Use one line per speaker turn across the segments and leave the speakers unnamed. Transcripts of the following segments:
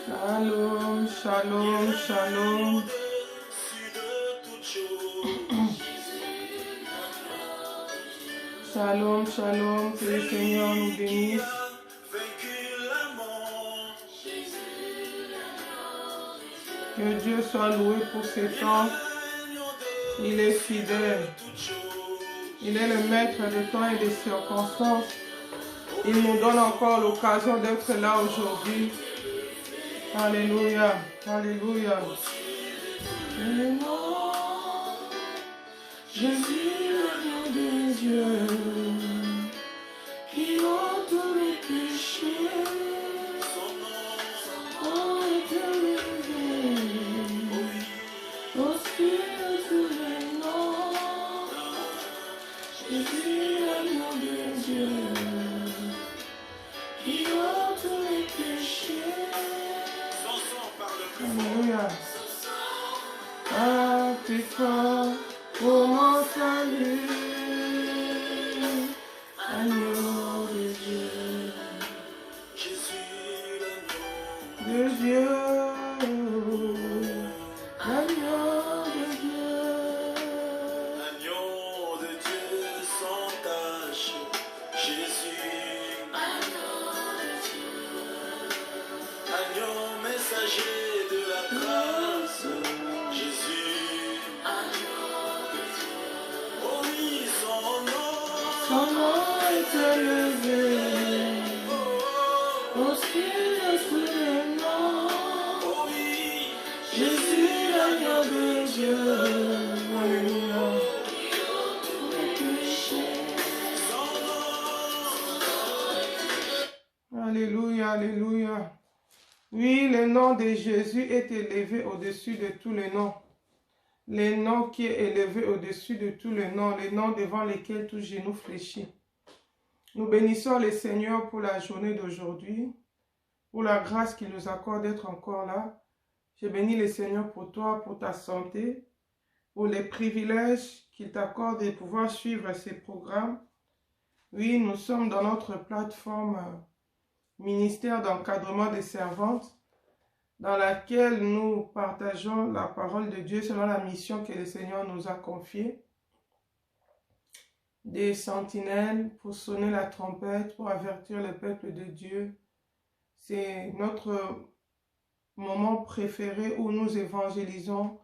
Shalom, shalom, shalom. Shalom, shalom, que le Seigneur nous bénisse. Que Dieu soit loué pour ce temps. Il est fidèle. Il est le maître de temps et des circonstances. Il nous donne encore l'occasion d'être là aujourd'hui. Alléluia, alléluia. Jésus, l'agneau de Dieu, qui ôte tous les péchés. Son est élevé au-dessus de tous les noms. Jésus, l'agneau de Dieu, qui ôte tous les péchés. Alléluia. Sacrifice pour mon salut, agneau de Dieu, Jésus l'agneau de Dieu, agneau de Dieu, agneau de Dieu sans tache, Jésus, agneau de Dieu, agneau messager de la grâce, Jésus, agneau de Dieu. Oh oui, son nom est élevé au-dessus de tous les noms. Oh oui, Jésus, l'agneau de Dieu. Alléluia. Alléluia, alléluia. Oui, le nom de Jésus est élevé au-dessus de tous les noms. Le nom qui est élevé au-dessus de tous les noms, les noms devant lesquels tout genou fléchit. Nous bénissons le Seigneur pour la journée d'aujourd'hui, pour la grâce qu'il nous accorde d'être encore là. Je bénis le Seigneur pour toi, pour ta santé, pour les privilèges qu'il t'accorde de pouvoir suivre ces programmes. Oui, nous sommes dans notre plateforme ministère d'encadrement des servantes, dans laquelle nous partageons la parole de Dieu selon la mission que le Seigneur nous a confiée. Des sentinelles pour sonner la trompette, pour avertir le peuple de Dieu. C'est notre moment préféré où nous évangélisons.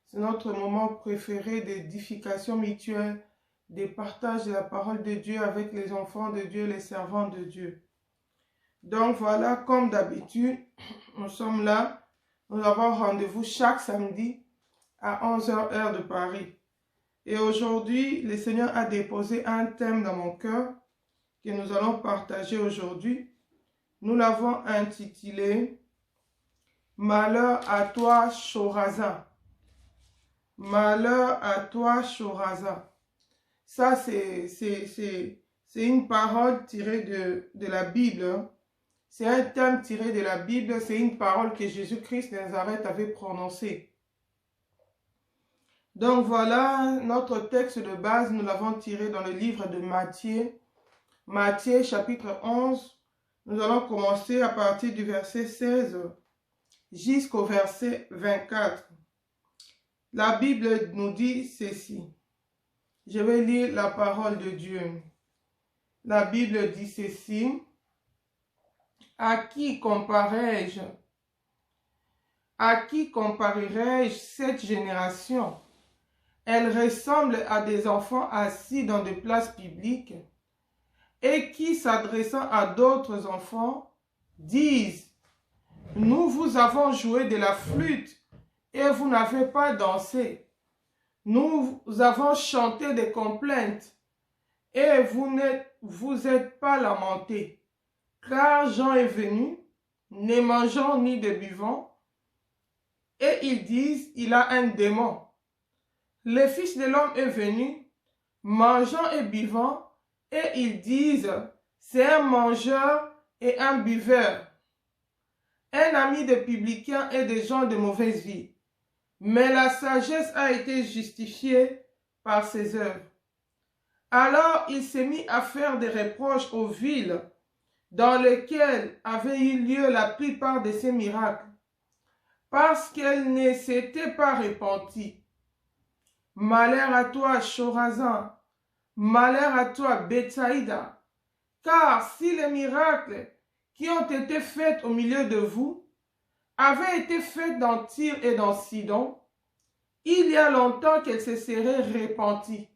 C'est notre moment préféré d'édification mutuelle, de partage de la parole de Dieu avec les enfants de Dieu, les servants de Dieu. Donc voilà, comme d'habitude, nous sommes là. Nous avons rendez-vous chaque samedi à 11h heure de Paris. Et aujourd'hui, le Seigneur a déposé un thème dans mon cœur que nous allons partager aujourd'hui. Nous l'avons intitulé « Malheur à toi, Chorazin ». Malheur à toi, Chorazin. Ça, c'est une parole tirée de la Bible. C'est un thème tiré de la Bible, c'est une parole que Jésus-Christ Nazareth avait prononcée. Donc voilà, notre texte de base, nous l'avons tiré dans le livre de Matthieu. Matthieu chapitre 11, nous allons commencer à partir du verset 16 jusqu'au verset 24. La Bible nous dit ceci. Je vais lire la parole de Dieu. La Bible dit ceci. À qui comparerai-je? À qui comparerai-je cette génération? Elle ressemble à des enfants assis dans des places publiques et qui, s'adressant à d'autres enfants, disent « Nous vous avons joué de la flûte et vous n'avez pas dansé. Nous avons chanté des complaintes et vous êtes pas lamentés. Car Jean est venu, ne mangeant ni ne buvant, et ils disent, il a un démon. Le Fils de l'homme est venu, mangeant et buvant, et ils disent, c'est un mangeur et un buveur, un ami des publicains et des gens de mauvaise vie. Mais la sagesse a été justifiée par ses œuvres. Alors il s'est mis à faire des reproches aux villes dans lesquelles avaient eu lieu la plupart de ces miracles, parce qu'elle ne s'était pas repentie. Malheur à toi, Chorazin, malheur à toi, Bethsaïda, car si les miracles qui ont été faits au milieu de vous avaient été faits dans Tyr et dans Sidon, il y a longtemps qu'elle se serait repentie,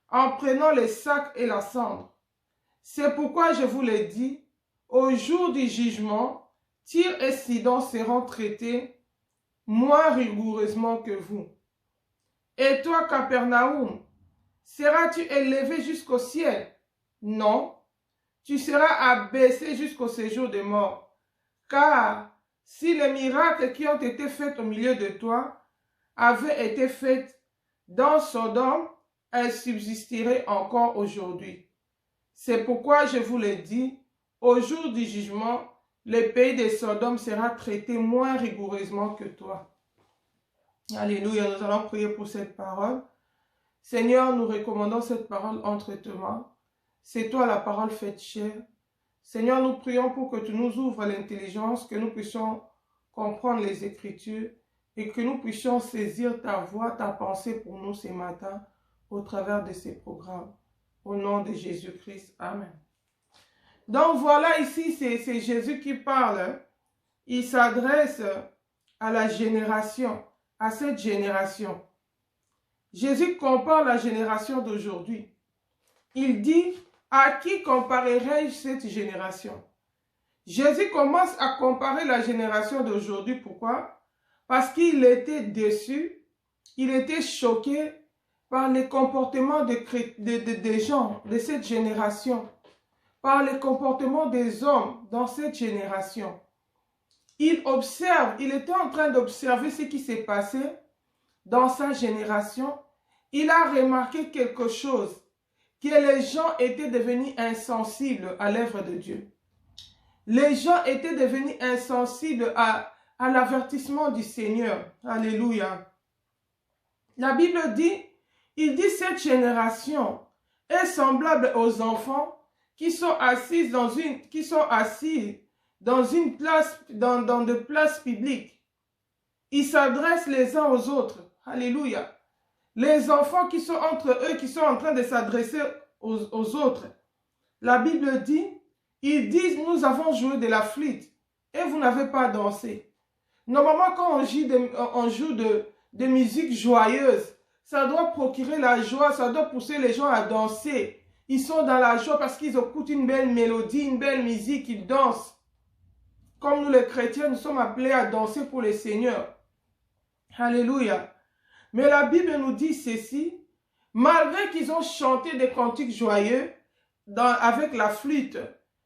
en prenant les sacs et la cendre. C'est pourquoi je vous l'ai dit, au jour du jugement, Tyr et Sidon seront traités moins rigoureusement que vous. Et toi, Capernaum, seras-tu élevé jusqu'au ciel? Non, tu seras abaissé jusqu'au séjour des morts. Car si les miracles qui ont été faits au milieu de toi avaient été faits dans Sodome, elles subsisteraient encore aujourd'hui. C'est pourquoi je vous l'ai dit, au jour du jugement, le pays de Sodome sera traité moins rigoureusement que toi. Alléluia, nous allons prier pour cette parole. Seigneur, nous recommandons cette parole entre tes mains. C'est toi la parole faite chair. Seigneur, nous prions pour que tu nous ouvres l'intelligence, que nous puissions comprendre les Écritures et que nous puissions saisir ta voix, ta pensée pour nous ce matin au travers de ces programmes. Au nom de Jésus-Christ. Amen. Donc voilà ici, c'est Jésus qui parle. Il s'adresse à la génération, à cette génération. Jésus compare la génération d'aujourd'hui. Il dit, à qui comparerai-je cette génération? Jésus commence à comparer la génération d'aujourd'hui. Pourquoi? Parce qu'il était déçu, il était choqué par les comportements des gens de cette génération, par les comportements des hommes dans cette génération. Il observe, il était en train d'observer ce qui s'est passé dans sa génération. Il a remarqué quelque chose, que les gens étaient devenus insensibles à l'œuvre de Dieu. Les gens étaient devenus insensibles à l'avertissement du Seigneur. Alléluia. La Bible dit, il dit cette génération est semblable aux enfants qui sont assis dans une place, dans des places publiques. Ils s'adressent les uns aux autres. Alléluia. Les enfants qui sont entre eux, qui sont en train de s'adresser aux autres. La Bible dit, ils disent, nous avons joué de la flûte et vous n'avez pas dansé. Normalement, quand on joue de musique joyeuse, ça doit procurer la joie, ça doit pousser les gens à danser. Ils sont dans la joie parce qu'ils écoutent une belle mélodie, une belle musique, ils dansent. Comme nous les chrétiens, nous sommes appelés à danser pour le Seigneur. Alléluia. Mais la Bible nous dit ceci, malgré qu'ils ont chanté des cantiques joyeux avec la flûte,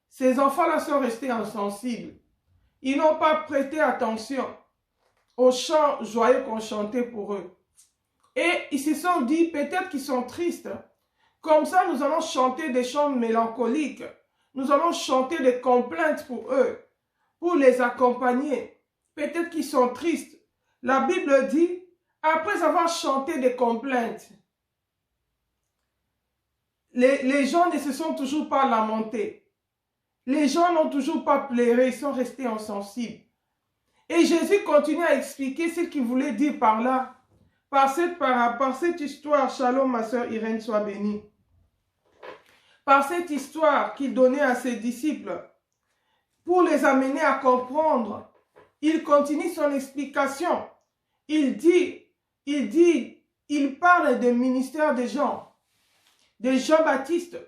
ces enfants-là sont restés insensibles. Ils n'ont pas prêté attention aux chants joyeux qu'on chantait pour eux. Et ils se sont dit, peut-être qu'ils sont tristes. Comme ça, nous allons chanter des chants mélancoliques. Nous allons chanter des complaintes pour eux, pour les accompagner. Peut-être qu'ils sont tristes. La Bible dit, après avoir chanté des complaintes, les gens ne se sont toujours pas lamentés. Les gens n'ont toujours pas pleuré, ils sont restés insensibles. Et Jésus continue à expliquer ce qu'il voulait dire par là. Par cette histoire, shalom ma soeur Irène, sois bénie. Par cette histoire qu'il donnait à ses disciples, pour les amener à comprendre, il continue son explication. Il parle du ministère des gens, de Jean-Baptiste.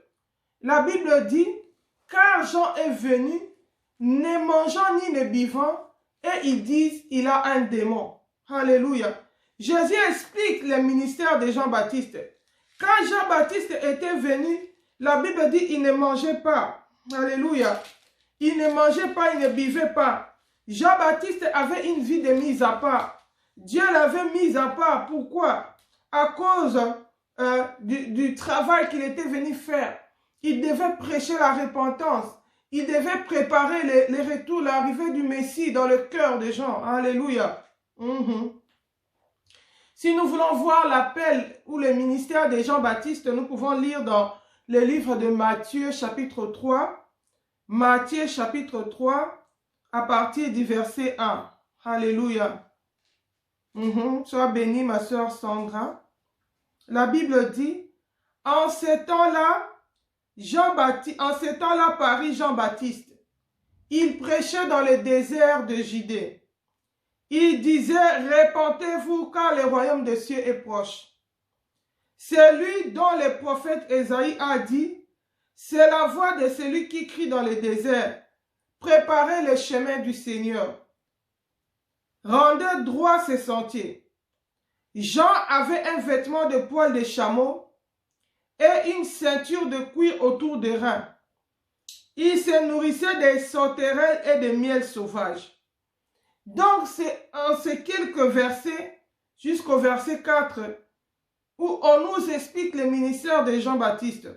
La Bible dit, car Jean est venu, ne mangeant ni ne buvant, et ils disent, il a un démon. Alléluia. Jésus explique le ministère de Jean-Baptiste. Quand Jean-Baptiste était venu, la Bible dit, il ne mangeait pas. Alléluia. Il ne mangeait pas, il ne buvait pas. Jean-Baptiste avait une vie de mise à part. Dieu l'avait mise à part. Pourquoi? À cause du travail qu'il était venu faire. Il devait prêcher la repentance. Il devait préparer le retour, l'arrivée du Messie dans le cœur des gens. Alléluia. Si nous voulons voir l'appel ou le ministère de Jean-Baptiste, nous pouvons lire dans le livre de Matthieu, chapitre 3, Matthieu chapitre 3, à partir du verset 1. Alléluia. Sois bénie, ma sœur Sandra. La Bible dit, en ces temps-là, Paris Jean-Baptiste, il prêchait dans le désert de Judée. Il disait, répentez-vous car le royaume des cieux est proche. C'est lui dont le prophète Ésaïe a dit, c'est la voix de celui qui crie dans le désert, préparez le chemin du Seigneur. Rendez droit ses sentiers. Jean avait un vêtement de poil de chameau et une ceinture de cuir autour des reins. Il se nourrissait des sauterelles et des miels sauvages. Donc, c'est en ces quelques versets, jusqu'au verset 4, où on nous explique le ministère de Jean-Baptiste.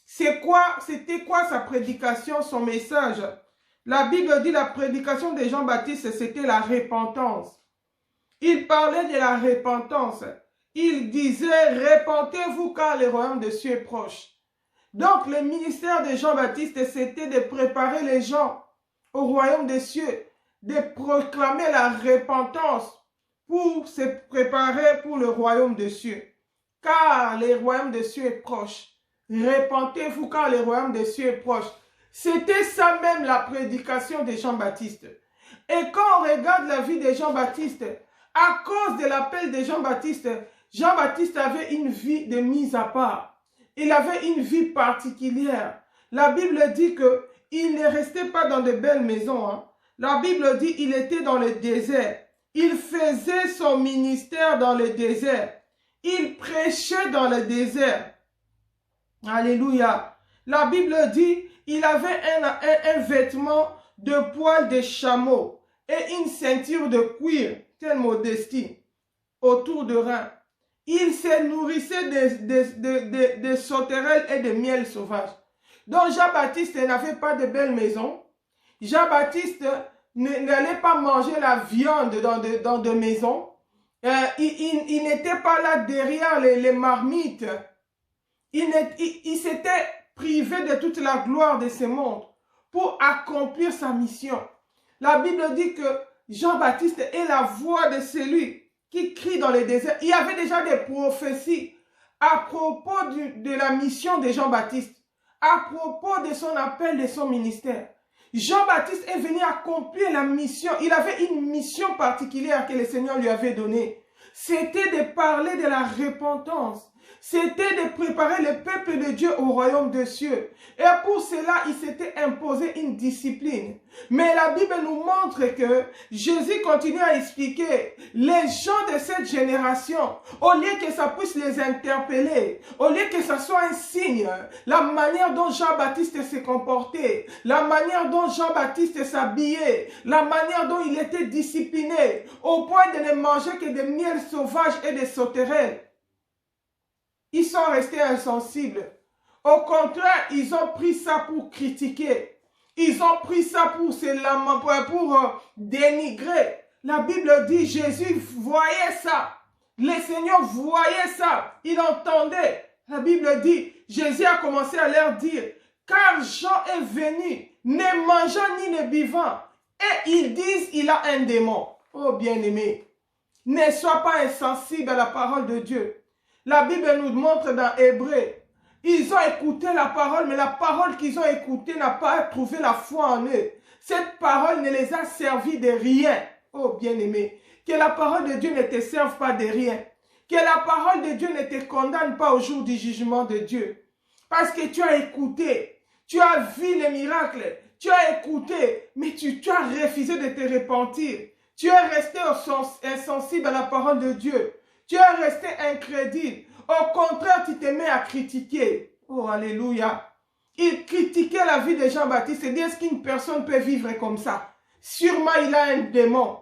C'était quoi sa prédication, son message? La Bible dit la prédication de Jean-Baptiste, c'était la repentance. Il parlait de la repentance. Il disait, répentez-vous car le royaume des cieux est proche. Donc, le ministère de Jean-Baptiste, c'était de préparer les gens au royaume des cieux, de proclamer la repentance pour se préparer pour le royaume des cieux. Car le royaume des cieux est proche. Répentez-vous car le royaume des cieux est proche. C'était ça même la prédication de Jean-Baptiste. Et quand on regarde la vie de Jean-Baptiste, à cause de l'appel de Jean-Baptiste, Jean-Baptiste avait une vie de mise à part. Il avait une vie particulière. La Bible dit qu'il ne restait pas dans de belles maisons. La Bible dit qu'il était dans le désert. Il faisait son ministère dans le désert. Il prêchait dans le désert. Alléluia. La Bible dit qu'il avait un vêtement de poil de chameau et une ceinture de cuir, telle modestie, autour de reins. Il se nourrissait de sauterelles et de miel sauvage. Donc Jean-Baptiste n'avait pas de belles maisons. Jean-Baptiste n'allait pas manger la viande dans des maisons. Il n'était pas là derrière les marmites. Il s'était privé de toute la gloire de ce monde pour accomplir sa mission. La Bible dit que Jean-Baptiste est la voix de celui qui crie dans les déserts. Il y avait déjà des prophéties à propos de la mission de Jean-Baptiste, à propos de son appel, de son ministère. Jean-Baptiste est venu accomplir la mission. Il avait une mission particulière que le Seigneur lui avait donnée. C'était de parler de la repentance. C'était de préparer le peuple de Dieu au royaume des cieux. Et pour cela, il s'était imposé une discipline. Mais la Bible nous montre que Jésus continue à expliquer les gens de cette génération, au lieu que ça puisse les interpeller, au lieu que ça soit un signe, la manière dont Jean-Baptiste s'est comporté, la manière dont Jean-Baptiste s'habillait, la manière dont il était discipliné, au point de ne manger que des miels sauvages et des sauterelles. Ils sont restés insensibles. Au contraire, ils ont pris ça pour critiquer. Ils ont pris ça pour se lamenter, pour dénigrer. La Bible dit, Jésus voyait ça. Le Seigneur voyait ça. Il entendait. La Bible dit, Jésus a commencé à leur dire, car Jean est venu, ne mangeant ni ne buvant. Et ils disent, il a un démon. Oh bien-aimé, ne sois pas insensible à la parole de Dieu. La Bible nous montre dans Hébreux, ils ont écouté la parole, mais la parole qu'ils ont écoutée n'a pas trouvé la foi en eux. Cette parole ne les a servi de rien. Oh bien-aimé, que la parole de Dieu ne te serve pas de rien. Que la parole de Dieu ne te condamne pas au jour du jugement de Dieu. Parce que tu as écouté, tu as vu les miracles, tu as écouté, mais tu as refusé de te repentir. Tu es resté insensible à la parole de Dieu. Tu es resté incrédule. Au contraire, tu te mets à critiquer. Oh, alléluia. Il critiquait la vie de Jean-Baptiste et dit, est-ce qu'une personne peut vivre comme ça? Sûrement, il a un démon.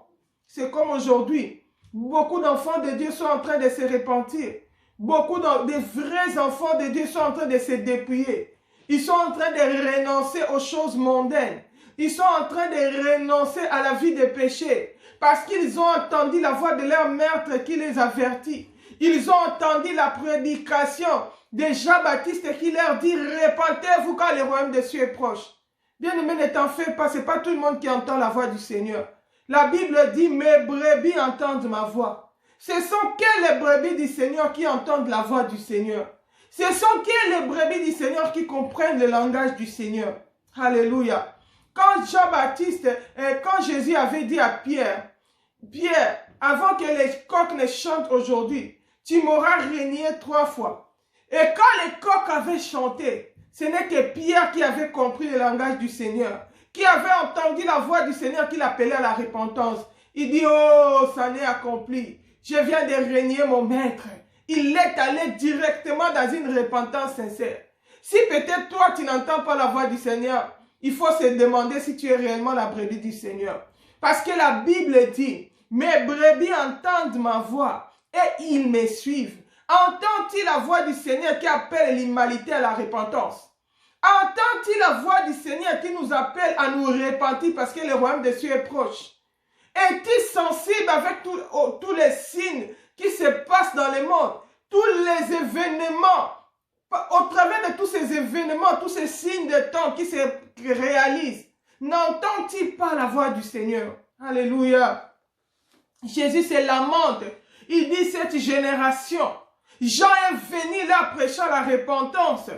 C'est comme aujourd'hui. Beaucoup d'enfants de Dieu sont en train de se repentir. Beaucoup de vrais enfants de Dieu sont en train de se dépouiller. Ils sont en train de renoncer aux choses mondaines. Ils sont en train de renoncer à la vie de péché. Parce qu'ils ont entendu la voix de leur maître qui les avertit. Ils ont entendu la prédication de Jean-Baptiste qui leur dit, répentez-vous car le royaume des cieux est proche. Bien-aimé, ne t'en fais pas, ce n'est pas tout le monde qui entend la voix du Seigneur. La Bible dit, mes brebis entendent ma voix. Ce sont quelles brebis du Seigneur qui entendent la voix du Seigneur? Ce sont quelles brebis du Seigneur qui comprennent le langage du Seigneur? Alléluia. Quand Jean-Baptiste, quand Jésus avait dit à Pierre, Pierre, avant que les coqs ne chantent aujourd'hui, tu m'auras régné 3 fois. Et quand les coqs avaient chanté, ce n'est que Pierre qui avait compris le langage du Seigneur, qui avait entendu la voix du Seigneur qui l'appelait à la repentance. Il dit, oh, ça n'est accompli. Je viens de régner mon maître. Il est allé directement dans une repentance sincère. Si peut-être toi, tu n'entends pas la voix du Seigneur, il faut se demander si tu es réellement la brebis du Seigneur. Parce que la Bible dit, mes brebis entendent ma voix et ils me suivent. Entends-tu la voix du Seigneur qui appelle l'humanité à la repentance? Entends-tu la voix du Seigneur qui nous appelle à nous repentir parce que le royaume des cieux est proche? Es-tu sensible avec tous les signes qui se passent dans le monde? Tous les événements, au travers de tous ces événements, tous ces signes de temps qui se réalisent, n'entends-tu pas la voix du Seigneur? Alléluia. Jésus se lamente. Il dit, cette génération, Jean est venu là prêchant la repentance.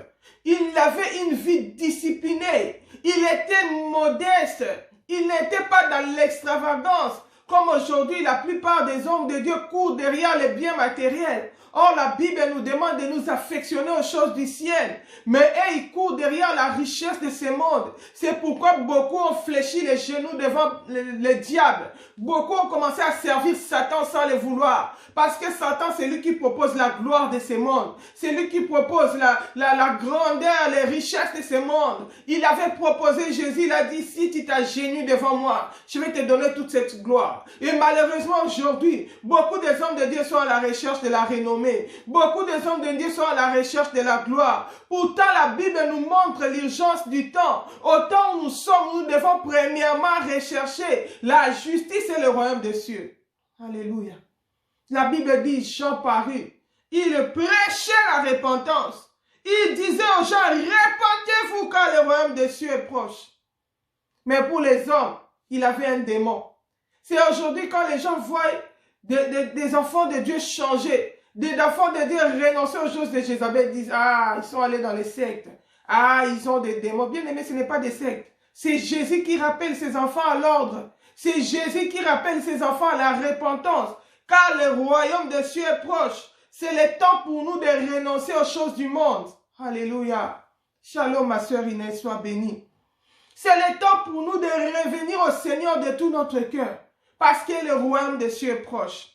Il avait une vie disciplinée. Il était modeste. Il n'était pas dans l'extravagance. Comme aujourd'hui, la plupart des hommes de Dieu courent derrière les biens matériels. Or, la Bible nous demande de nous affectionner aux choses du ciel. Mais eux, ils courent derrière la richesse de ce monde. C'est pourquoi beaucoup ont fléchi les genoux devant le diable. Beaucoup ont commencé à servir Satan sans le vouloir. Parce que Satan, c'est lui qui propose la gloire de ce monde. C'est lui qui propose la grandeur, les richesses de ce monde. Il avait proposé, Jésus, il a dit, si tu t'agenouilles devant moi, je vais te donner toute cette gloire. Et malheureusement, aujourd'hui, beaucoup des hommes de Dieu sont à la recherche de la renommée. Beaucoup des hommes de Dieu sont à la recherche de la gloire. Pourtant, la Bible nous montre l'urgence du temps. Au temps où nous sommes, nous devons premièrement rechercher la justice et le royaume des cieux. Alléluia. La Bible dit, Jean parut. Il prêchait la repentance. Il disait aux gens, répentez-vous car le royaume des cieux est proche. Mais pour les hommes, il avait un démon. C'est aujourd'hui quand les gens voient des enfants de Dieu changer, des enfants de Dieu renoncer aux choses de Jézabel, ils disent, ah, ils sont allés dans les sectes. Ah, ils ont des démons. Bien aimé, ce n'est pas des sectes. C'est Jésus qui rappelle ses enfants à l'ordre. C'est Jésus qui rappelle ses enfants à la repentance. Car le royaume des cieux est proche. C'est le temps pour nous de renoncer aux choses du monde. Alléluia. Shalom, ma soeur Inès, sois bénie. C'est le temps pour nous de revenir au Seigneur de tout notre cœur. Parce que le royaume des cieux est proche.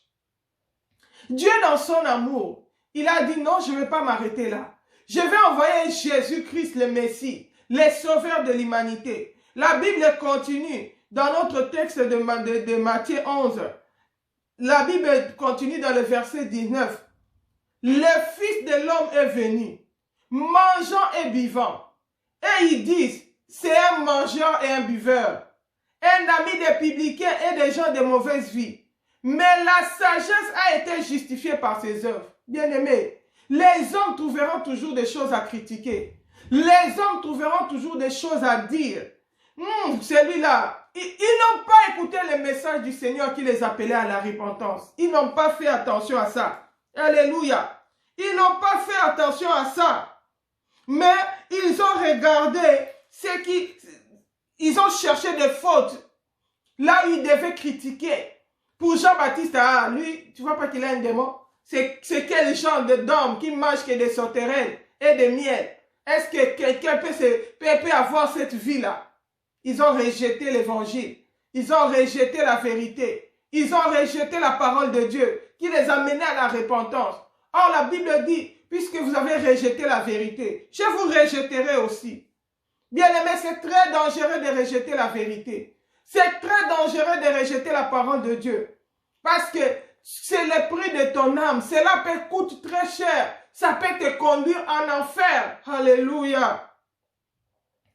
Dieu, dans son amour, il a dit non, je ne vais pas m'arrêter là. Je vais envoyer Jésus-Christ le Messie, le sauveur de l'humanité. La Bible continue dans notre texte de Matthieu 11. La Bible continue dans le verset 19. Le Fils de l'homme est venu, mangeant et buvant. Et ils disent, c'est un mangeur et un buveur, un ami des publicains et des gens de mauvaise vie. Mais la sagesse a été justifiée par ses œuvres. Bien-aimés, les hommes trouveront toujours des choses à critiquer. Les hommes trouveront toujours des choses à dire. Celui-là, ils n'ont pas écouté le message du Seigneur qui les appelait à la repentance. Ils n'ont pas fait attention à ça. Alléluia. Ils n'ont pas fait attention à ça. Mais ils ont regardé ils ont cherché des fautes là où ils devaient critiquer. Pour Jean-Baptiste, lui, tu vois pas qu'il a un démon? C'est quel genre d'homme qui mange que des sauterelles et des miel? Est-ce que quelqu'un peut avoir cette vie-là? Ils ont rejeté l'évangile. Ils ont rejeté la vérité. Ils ont rejeté la parole de Dieu qui les a menés à la repentance. Or, la Bible dit, puisque vous avez rejeté la vérité, je vous rejetterai aussi. Bien-aimé, c'est très dangereux de rejeter la vérité. C'est très dangereux de rejeter la parole de Dieu. Parce que c'est le prix de ton âme. Cela peut coûter très cher. Ça peut te conduire en enfer. Alléluia.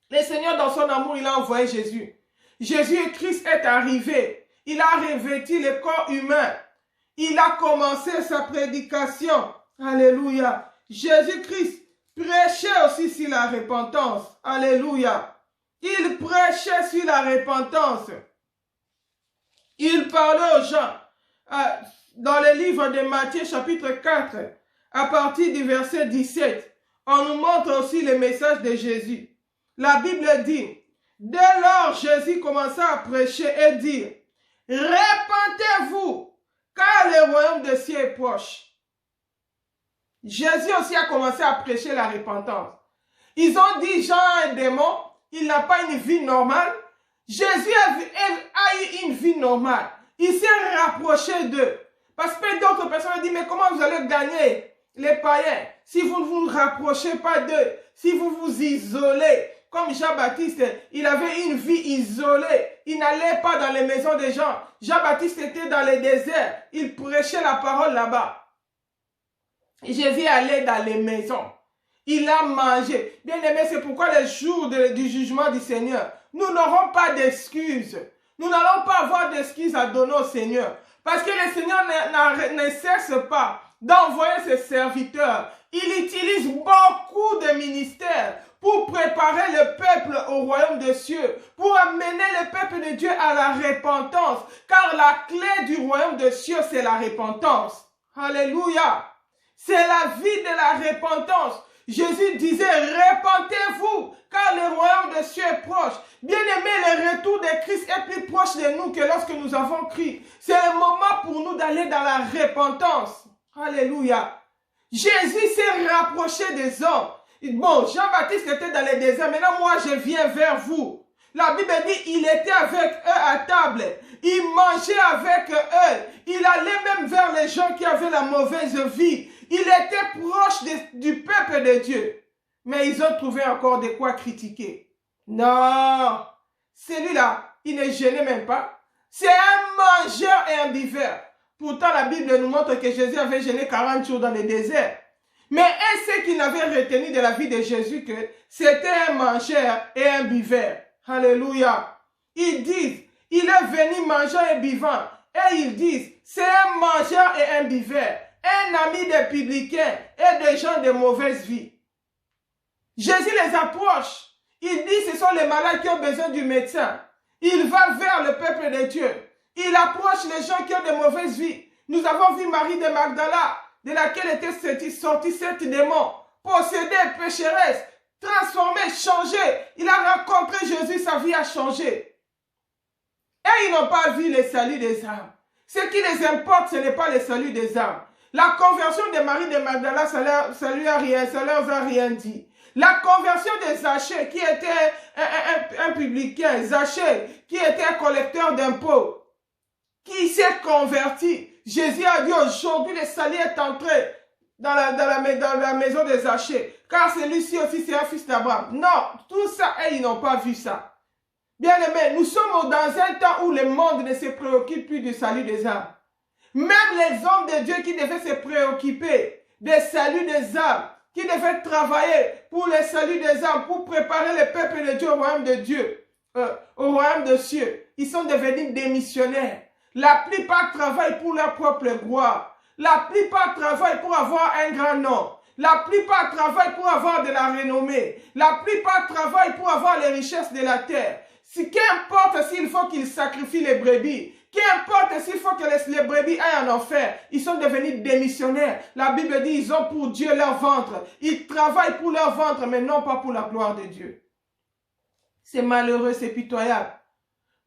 Le Seigneur, dans son amour, il a envoyé Jésus. Jésus-Christ est arrivé. Il a revêtu le corps humain. Il a commencé sa prédication. Alléluia. Jésus-Christ prêchait aussi sur la repentance. Alléluia. Il prêchait sur la repentance. Il parlait aux gens. Dans le livre de Matthieu chapitre 4, à partir du verset 17, on nous montre aussi le message de Jésus. La Bible dit, dès lors Jésus commença à prêcher et dire, répentez-vous, car le royaume des cieux est proche. Jésus aussi a commencé à prêcher la repentance. Ils ont dit, Jean a un démon, il n'a pas une vie normale. Jésus a eu une vie normale. Il s'est rapproché d'eux. Parce que d'autres personnes ont dit, mais comment vous allez gagner les païens si vous ne vous rapprochez pas d'eux, si vous vous isolez? Comme Jean-Baptiste, il avait une vie isolée. Il n'allait pas dans les maisons des gens. Jean-Baptiste était dans les déserts. Il prêchait la parole là-bas. Jésus allait dans les maisons. Il a mangé. Bien aimé, c'est pourquoi le jour du jugement du Seigneur, nous n'aurons pas d'excuses. Nous n'allons pas avoir d'excuses à donner au Seigneur. Parce que le Seigneur ne cesse pas d'envoyer ses serviteurs. Il utilise beaucoup de ministères pour préparer le peuple au royaume des cieux, pour amener le peuple de Dieu à la repentance. Car la clé du royaume des cieux, c'est la repentance. Alléluia. C'est la vie de la repentance. Jésus disait, répentez-vous, car le royaume des cieux est proche. Bien aimé, le retour de Christ est plus proche de nous que lorsque nous avons crié. C'est le moment pour nous d'aller dans la repentance. Alléluia. Jésus s'est rapproché des hommes. Bon, Jean-Baptiste était dans le désert. Maintenant, moi, je viens vers vous. La Bible dit, il était avec eux à table. Il mangeait avec eux. Il allait même vers les gens qui avaient la mauvaise vie. Il était proche du peuple de Dieu. Mais ils ont trouvé encore de quoi critiquer. Non, celui-là, il ne gênait même pas. C'est un mangeur et un buveur. Pourtant, la Bible nous montre que Jésus avait jeûné 40 jours dans le désert. Mais est-ce qu'ils n'avaient retenu de la vie de Jésus que c'était un mangeur et un buveur? Alléluia. Ils disent, il est venu mangeant et buvant. Et ils disent, c'est un mangeur et un buveur. Un ami des publicains et des gens de mauvaise vie. Jésus les approche. Il dit, ce sont les malades qui ont besoin du médecin. Il va vers le peuple de Dieu. Il approche les gens qui ont de mauvaises vies. Nous avons vu Marie de Magdala, de laquelle était sorti 7 démons, possédée, pécheresse, transformée, changée. Il a rencontré Jésus, sa vie a changé. Et ils n'ont pas vu le salut des âmes. Ce qui les importe, ce n'est pas le salut des âmes. La conversion de Marie de Magdala, ça leur a rien dit. La conversion de Zachée, qui était un publicain, Zachée, qui était un collecteur d'impôts, qui s'est converti. Jésus a dit aujourd'hui, le salut est entré dans la maison de Zachée, car celui-ci aussi c'est un fils d'Abraham. Non, tout ça, ils n'ont pas vu ça. Bien aimé, nous sommes dans un temps où le monde ne se préoccupe plus du salut des âmes. Même les hommes de Dieu qui devaient se préoccuper du salut des âmes, qui devaient travailler pour le salut des âmes, pour préparer le peuple de Dieu au royaume de Dieu, au royaume des cieux, ils sont devenus des missionnaires. La plupart travaillent pour leur propre gloire. La plupart travaillent pour avoir un grand nom. La plupart travaillent pour avoir de la renommée. La plupart travaillent pour avoir les richesses de la terre. Qu'importe s'il faut qu'ils sacrifient les brebis, qu'importe s'il faut que les brebis aillent en enfer, ils sont devenus des missionnaires. La Bible dit ils ont pour Dieu leur ventre. Ils travaillent pour leur ventre, mais non pas pour la gloire de Dieu. C'est malheureux, c'est pitoyable.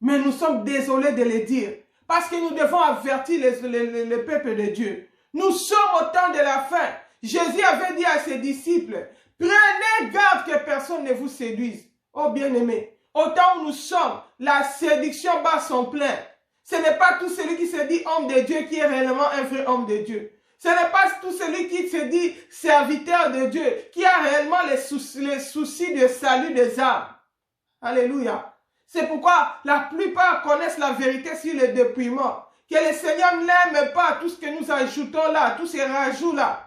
Mais nous sommes désolés de le dire. Parce que nous devons avertir le peuple de Dieu. Nous sommes au temps de la fin. Jésus avait dit à ses disciples, prenez garde que personne ne vous séduise. Oh bien-aimés, au temps où nous sommes, la séduction bat son plein. Ce n'est pas tout celui qui se dit homme de Dieu qui est réellement un vrai homme de Dieu. Ce n'est pas tout celui qui se dit serviteur de Dieu qui a réellement les soucis de salut des âmes. Alléluia. C'est pourquoi la plupart connaissent la vérité sur le dépouillement. Que le Seigneur n'aime pas tout ce que nous ajoutons là, tous ces rajouts là.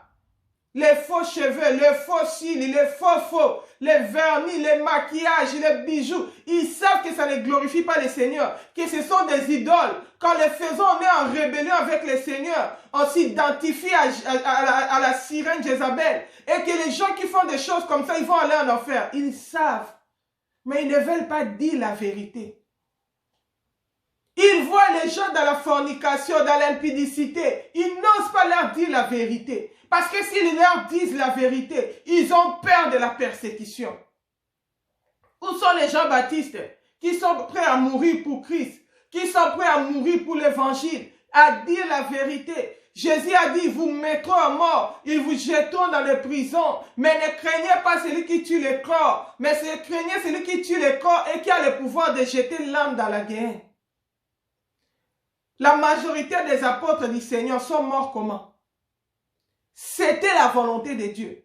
Les faux cheveux, les faux cils, les faux, les vernis, les maquillages, les bijoux. Ils savent que ça ne glorifie pas le Seigneur, que ce sont des idoles. Quand les faisons, on est en rébellion avec le Seigneur. On s'identifie à la sirène Jézabel. Et que les gens qui font des choses comme ça, ils vont aller en enfer. Ils savent. mais ils ne veulent pas dire la vérité. Ils voient les gens dans la fornication, dans l'impudicité. Ils n'osent pas leur dire la vérité. Parce que s'ils leur disent la vérité, ils ont peur de la persécution. Où sont les Jean-Baptiste qui sont prêts à mourir pour Christ, qui sont prêts à mourir pour l'évangile, à dire la vérité? Jésus a dit, vous mettront à mort, ils vous jetteront dans les prisons, mais ne craignez pas celui qui tue le corps, mais craignez celui qui tue le corps et qui a le pouvoir de jeter l'âme dans la guerre. La majorité des apôtres du Seigneur sont morts comment? C'était la volonté de Dieu,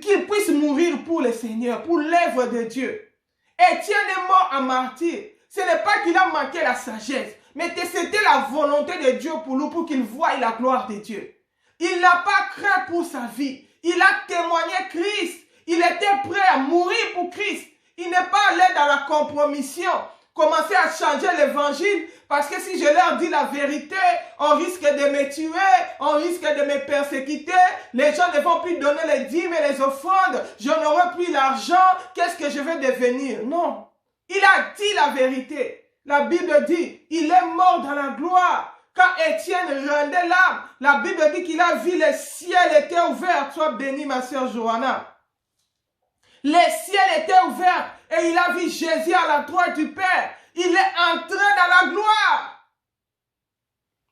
qu'ils puissent mourir pour le Seigneur, pour l'œuvre de Dieu. Étienne est mort en martyr. Ce n'est pas qu'il a manqué la sagesse, mais que c'était la volonté de Dieu pour lui, pour qu'il voie la gloire de Dieu. Il n'a pas craint pour sa vie. Il a témoigné Christ. Il était prêt à mourir pour Christ. Il n'est pas allé dans la compromission, commencer à changer l'évangile, parce que si je leur dis la vérité, on risque de me tuer, on risque de me persécuter, les gens ne vont plus donner les dîmes et les offrandes, je n'aurai plus l'argent, qu'est-ce que je vais devenir? Non. Il a dit la vérité. La Bible dit, il est mort dans la gloire. Quand Étienne rendait l'âme, la Bible dit qu'il a vu le ciel était ouvert. Sois bénie, ma sœur Johanna. Le ciel était ouvert et il a vu Jésus à la droite du Père. Il est entré dans la gloire.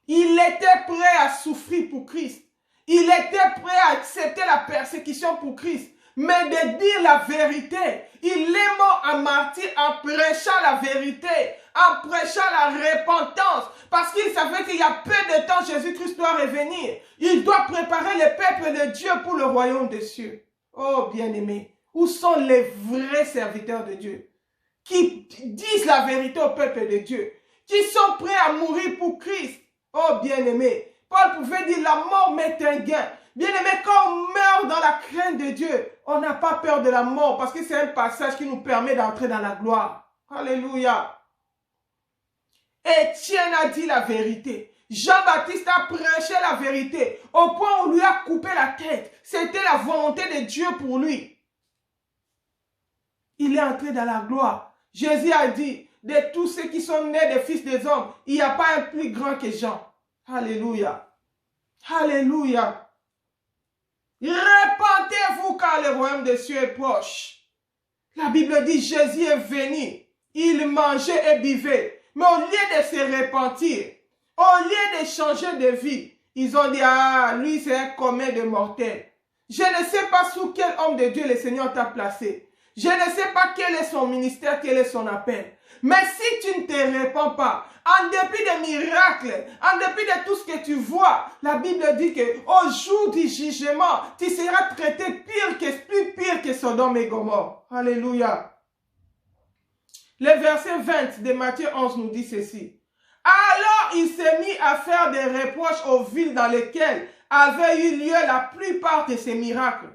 Il était prêt à souffrir pour Christ. Il était prêt à accepter la persécution pour Christ. Mais de dire la vérité, il est mort en martyr en prêchant la vérité, en prêchant la repentance, parce qu'il savait qu'il y a peu de temps, Jésus-Christ doit revenir. Il doit préparer le peuple de Dieu pour le royaume des cieux. Oh bien-aimés, où sont les vrais serviteurs de Dieu qui disent la vérité au peuple de Dieu, qui sont prêts à mourir pour Christ? Oh bien-aimés, Paul pouvait dire la mort m'est un gain. Bien-aimé, quand on meurt dans la crainte de Dieu, on n'a pas peur de la mort parce que c'est un passage qui nous permet d'entrer dans la gloire. Alléluia. Étienne a dit la vérité. Jean-Baptiste a prêché la vérité au point où on lui a coupé la tête. C'était la volonté de Dieu pour lui. Il est entré dans la gloire. Jésus a dit, de tous ceux qui sont nés des fils des hommes, il n'y a pas un plus grand que Jean. Alléluia. Alléluia. Repentez-vous car le royaume des cieux est proche. La Bible dit Jésus est venu. Il mangeait et buvait. Mais au lieu de se repentir, au lieu de changer de vie, ils ont dit, ah, lui c'est un commun de mortels. Je ne sais pas sous quel homme de Dieu le Seigneur t'a placé. Je ne sais pas quel est son ministère, quel est son appel. Mais si tu ne te répands pas, en dépit des miracles, en dépit de tout ce que tu vois, la Bible dit qu'au jour du jugement, tu seras traité plus pire que Sodome et Gomorrhe. Alléluia. Le verset 20 de Matthieu 11 nous dit ceci. Alors il s'est mis à faire des reproches aux villes dans lesquelles avaient eu lieu la plupart de ces miracles,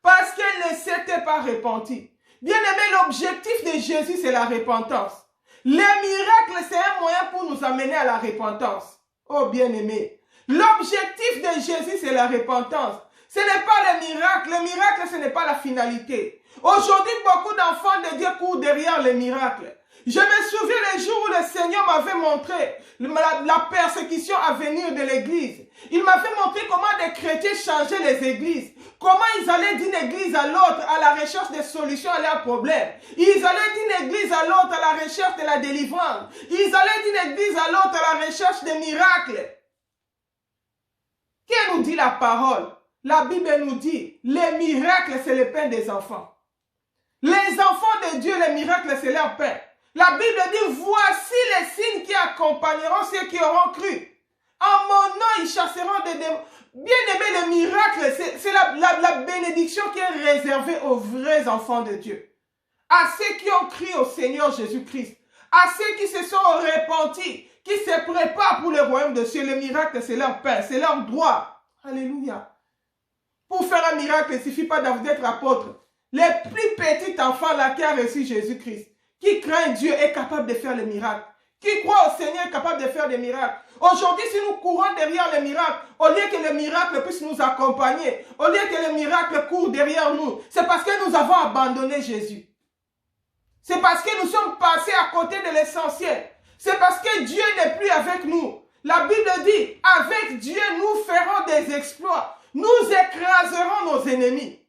parce qu'elles ne s'étaient pas repenties. Bien aimé, l'objectif de Jésus, c'est la repentance. Les miracles, c'est un moyen pour nous amener à la repentance. Oh bien aimé, l'objectif de Jésus, c'est la repentance. Ce n'est pas le miracle. Le miracle, ce n'est pas la finalité. Aujourd'hui, beaucoup d'enfants de Dieu courent derrière les miracles. Je me souviens les jours où le Seigneur m'avait montré la persécution à venir de l'église. Il m'avait montré comment des chrétiens changeaient les églises. Comment ils allaient d'une église à l'autre à la recherche des solutions à leurs problèmes. Ils allaient d'une église à l'autre à la recherche de la délivrance. Ils allaient d'une église à l'autre à la recherche des miracles. Qu'est-ce que nous dit la parole? La Bible nous dit, les miracles, c'est le pain des enfants. Les enfants de Dieu, les miracles, c'est leur pain. La Bible dit, voici les signes qui accompagneront ceux qui auront cru. En mon nom, ils chasseront des démons. Bien aimé, le miracle, c'est la bénédiction qui est réservée aux vrais enfants de Dieu. À ceux qui ont cru au Seigneur Jésus-Christ. À ceux qui se sont repentis, qui se préparent pour le royaume de Dieu. Le miracle, c'est leur pain, c'est leur droit. Alléluia. Pour faire un miracle, il ne suffit pas d'être apôtre. Le plus petit enfant là qui a reçu Jésus-Christ, qui craint Dieu, est capable de faire le miracle. Qui croit au Seigneur est capable de faire des miracles. Aujourd'hui, si nous courons derrière les miracles, au lieu que les miracles puissent nous accompagner, au lieu que les miracles courent derrière nous, c'est parce que nous avons abandonné Jésus. C'est parce que nous sommes passés à côté de l'essentiel. C'est parce que Dieu n'est plus avec nous. La Bible dit, avec Dieu, nous ferons des exploits. Nous écraserons nos ennemis.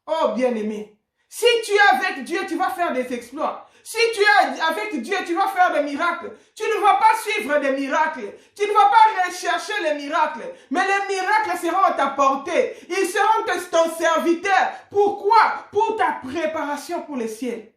Oh, bien-aimé, si tu es avec Dieu, tu vas faire des exploits. Si tu es avec Dieu, tu vas faire des miracles. Tu ne vas pas suivre des miracles. Tu ne vas pas rechercher les miracles. Mais les miracles seront à ta portée. Ils seront ton serviteur. Pourquoi? Pour ta préparation pour le ciel.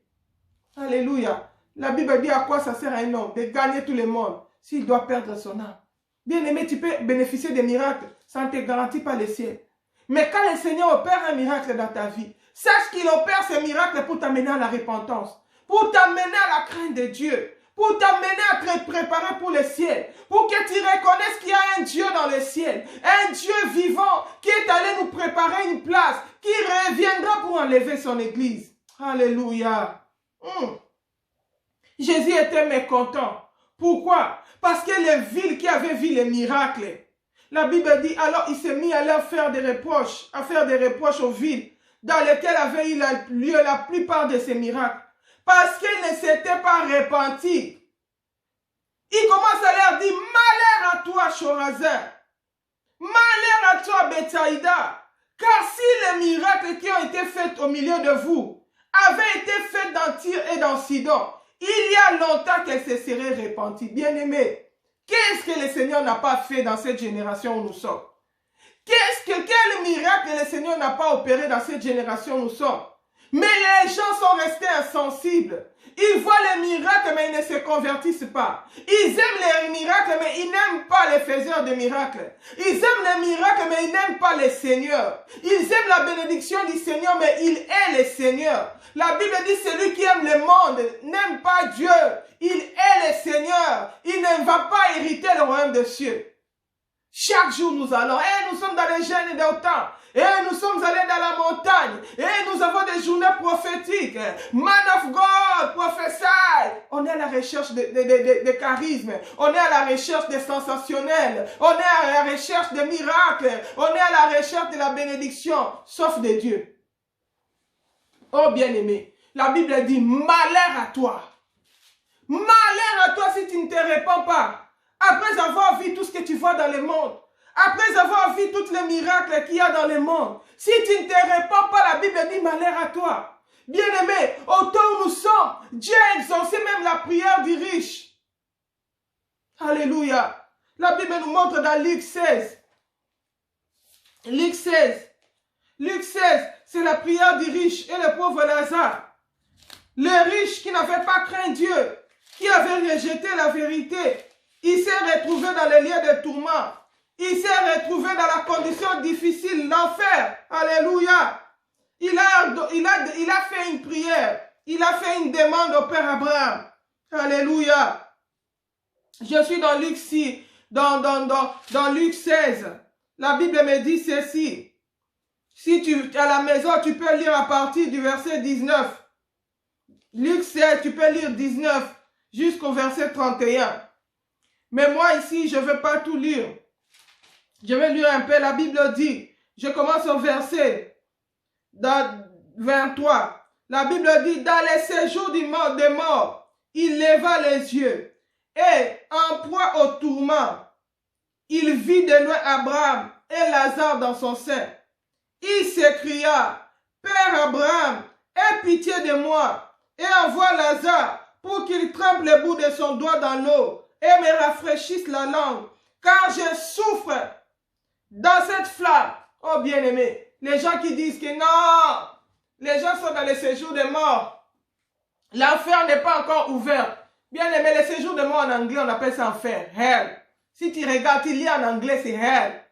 Alléluia. La Bible dit à quoi ça sert à un homme de gagner tout le monde s'il doit perdre son âme. Bien-aimé, tu peux bénéficier des miracles. Ça ne te garantit pas le ciel. Mais quand le Seigneur opère un miracle dans ta vie, sache qu'il opère ce miracle pour t'amener à la repentance, pour t'amener à la crainte de Dieu, pour t'amener à te préparer pour le ciel, pour que tu reconnaisses qu'il y a un Dieu dans le ciel, un Dieu vivant qui est allé nous préparer une place, qui reviendra pour enlever son église. Alléluia. Jésus était mécontent. Pourquoi? Parce que les villes qui avaient vu les miracles, la Bible dit, alors il s'est mis à leur faire des reproches, aux villes dans lesquelles avaient eu lieu la plupart de ces miracles. Parce qu'ils ne s'étaient pas repentis. Il commence à leur dire, malheur à toi, Chorazin. Malheur à toi, Bethsaïda. Car si les miracles qui ont été faits au milieu de vous avaient été faits dans Tyr et dans Sidon, il y a longtemps qu'elles se seraient repenties. Bien-aimés, qu'est-ce que le Seigneur n'a pas fait dans cette génération où nous sommes? Quel miracle le Seigneur n'a pas opéré dans cette génération où nous sommes? Mais les gens sont restés insensibles. Ils voient les miracles, mais ils ne se convertissent pas. Ils aiment les miracles, mais ils n'aiment pas les faiseurs de miracles. Ils aiment les miracles, mais ils n'aiment pas les seigneurs. Ils aiment la bénédiction du Seigneur, mais ils aiment les seigneurs. La Bible dit, celui qui aime le monde n'aime pas Dieu. Il est le Seigneur. Il ne va pas hériter le royaume des cieux. Chaque jour nous allons, nous sommes dans les jeûnes d'automne, nous sommes allés dans la montagne, nous avons des journées prophétiques, man of God, prophesy. On est à la recherche de charisme, on est à la recherche des sensationnels, on est à la recherche des miracles, on est à la recherche de la bénédiction, sauf de Dieu. Oh bien-aimé, la Bible dit, malheur à toi. Malheur à toi si tu ne te répands pas. Après avoir vu tout ce que tu vois dans le monde, après avoir vu tous les miracles qu'il y a dans le monde, si tu ne te répands pas, la Bible dit malheur à toi. Bien-aimé, au temps où nous sommes, Dieu a exaucé même la prière du riche. Alléluia. La Bible nous montre dans Luc 16. Luc 16. Luc 16, c'est la prière du riche et le pauvre Lazare. Le riche qui n'avait pas craint Dieu, qui avait rejeté la vérité, il s'est retrouvé dans les lieux de tourment. Il s'est retrouvé dans la condition difficile, l'enfer. Alléluia. Il a fait une prière. Il a fait une demande au Père Abraham. Alléluia. Je suis dans Luc 6, dans Luc 16. La Bible me dit ceci. Si tu es à la maison, tu peux lire à partir du verset 19. Luc 16, tu peux lire 19 jusqu'au verset 31. Mais moi ici, je ne vais pas tout lire. Je vais lire un peu. La Bible dit, je commence au verset 23. La Bible dit, dans les séjours des morts, il leva les yeux. Et en proie au tourment, il vit de loin Abraham et Lazare dans son sein. Il s'écria, Père Abraham, aie pitié de moi et envoie Lazare pour qu'il trempe le bout de son doigt dans l'eau et me rafraîchisse la langue, car je souffre dans cette flamme. Oh bien-aimé, les gens qui disent que non, les gens sont dans le séjour des morts. L'enfer n'est pas encore ouvert. Bien-aimé, le séjour des morts en anglais, on appelle ça enfer, hell. Si tu regardes, tu lis en anglais, c'est hell.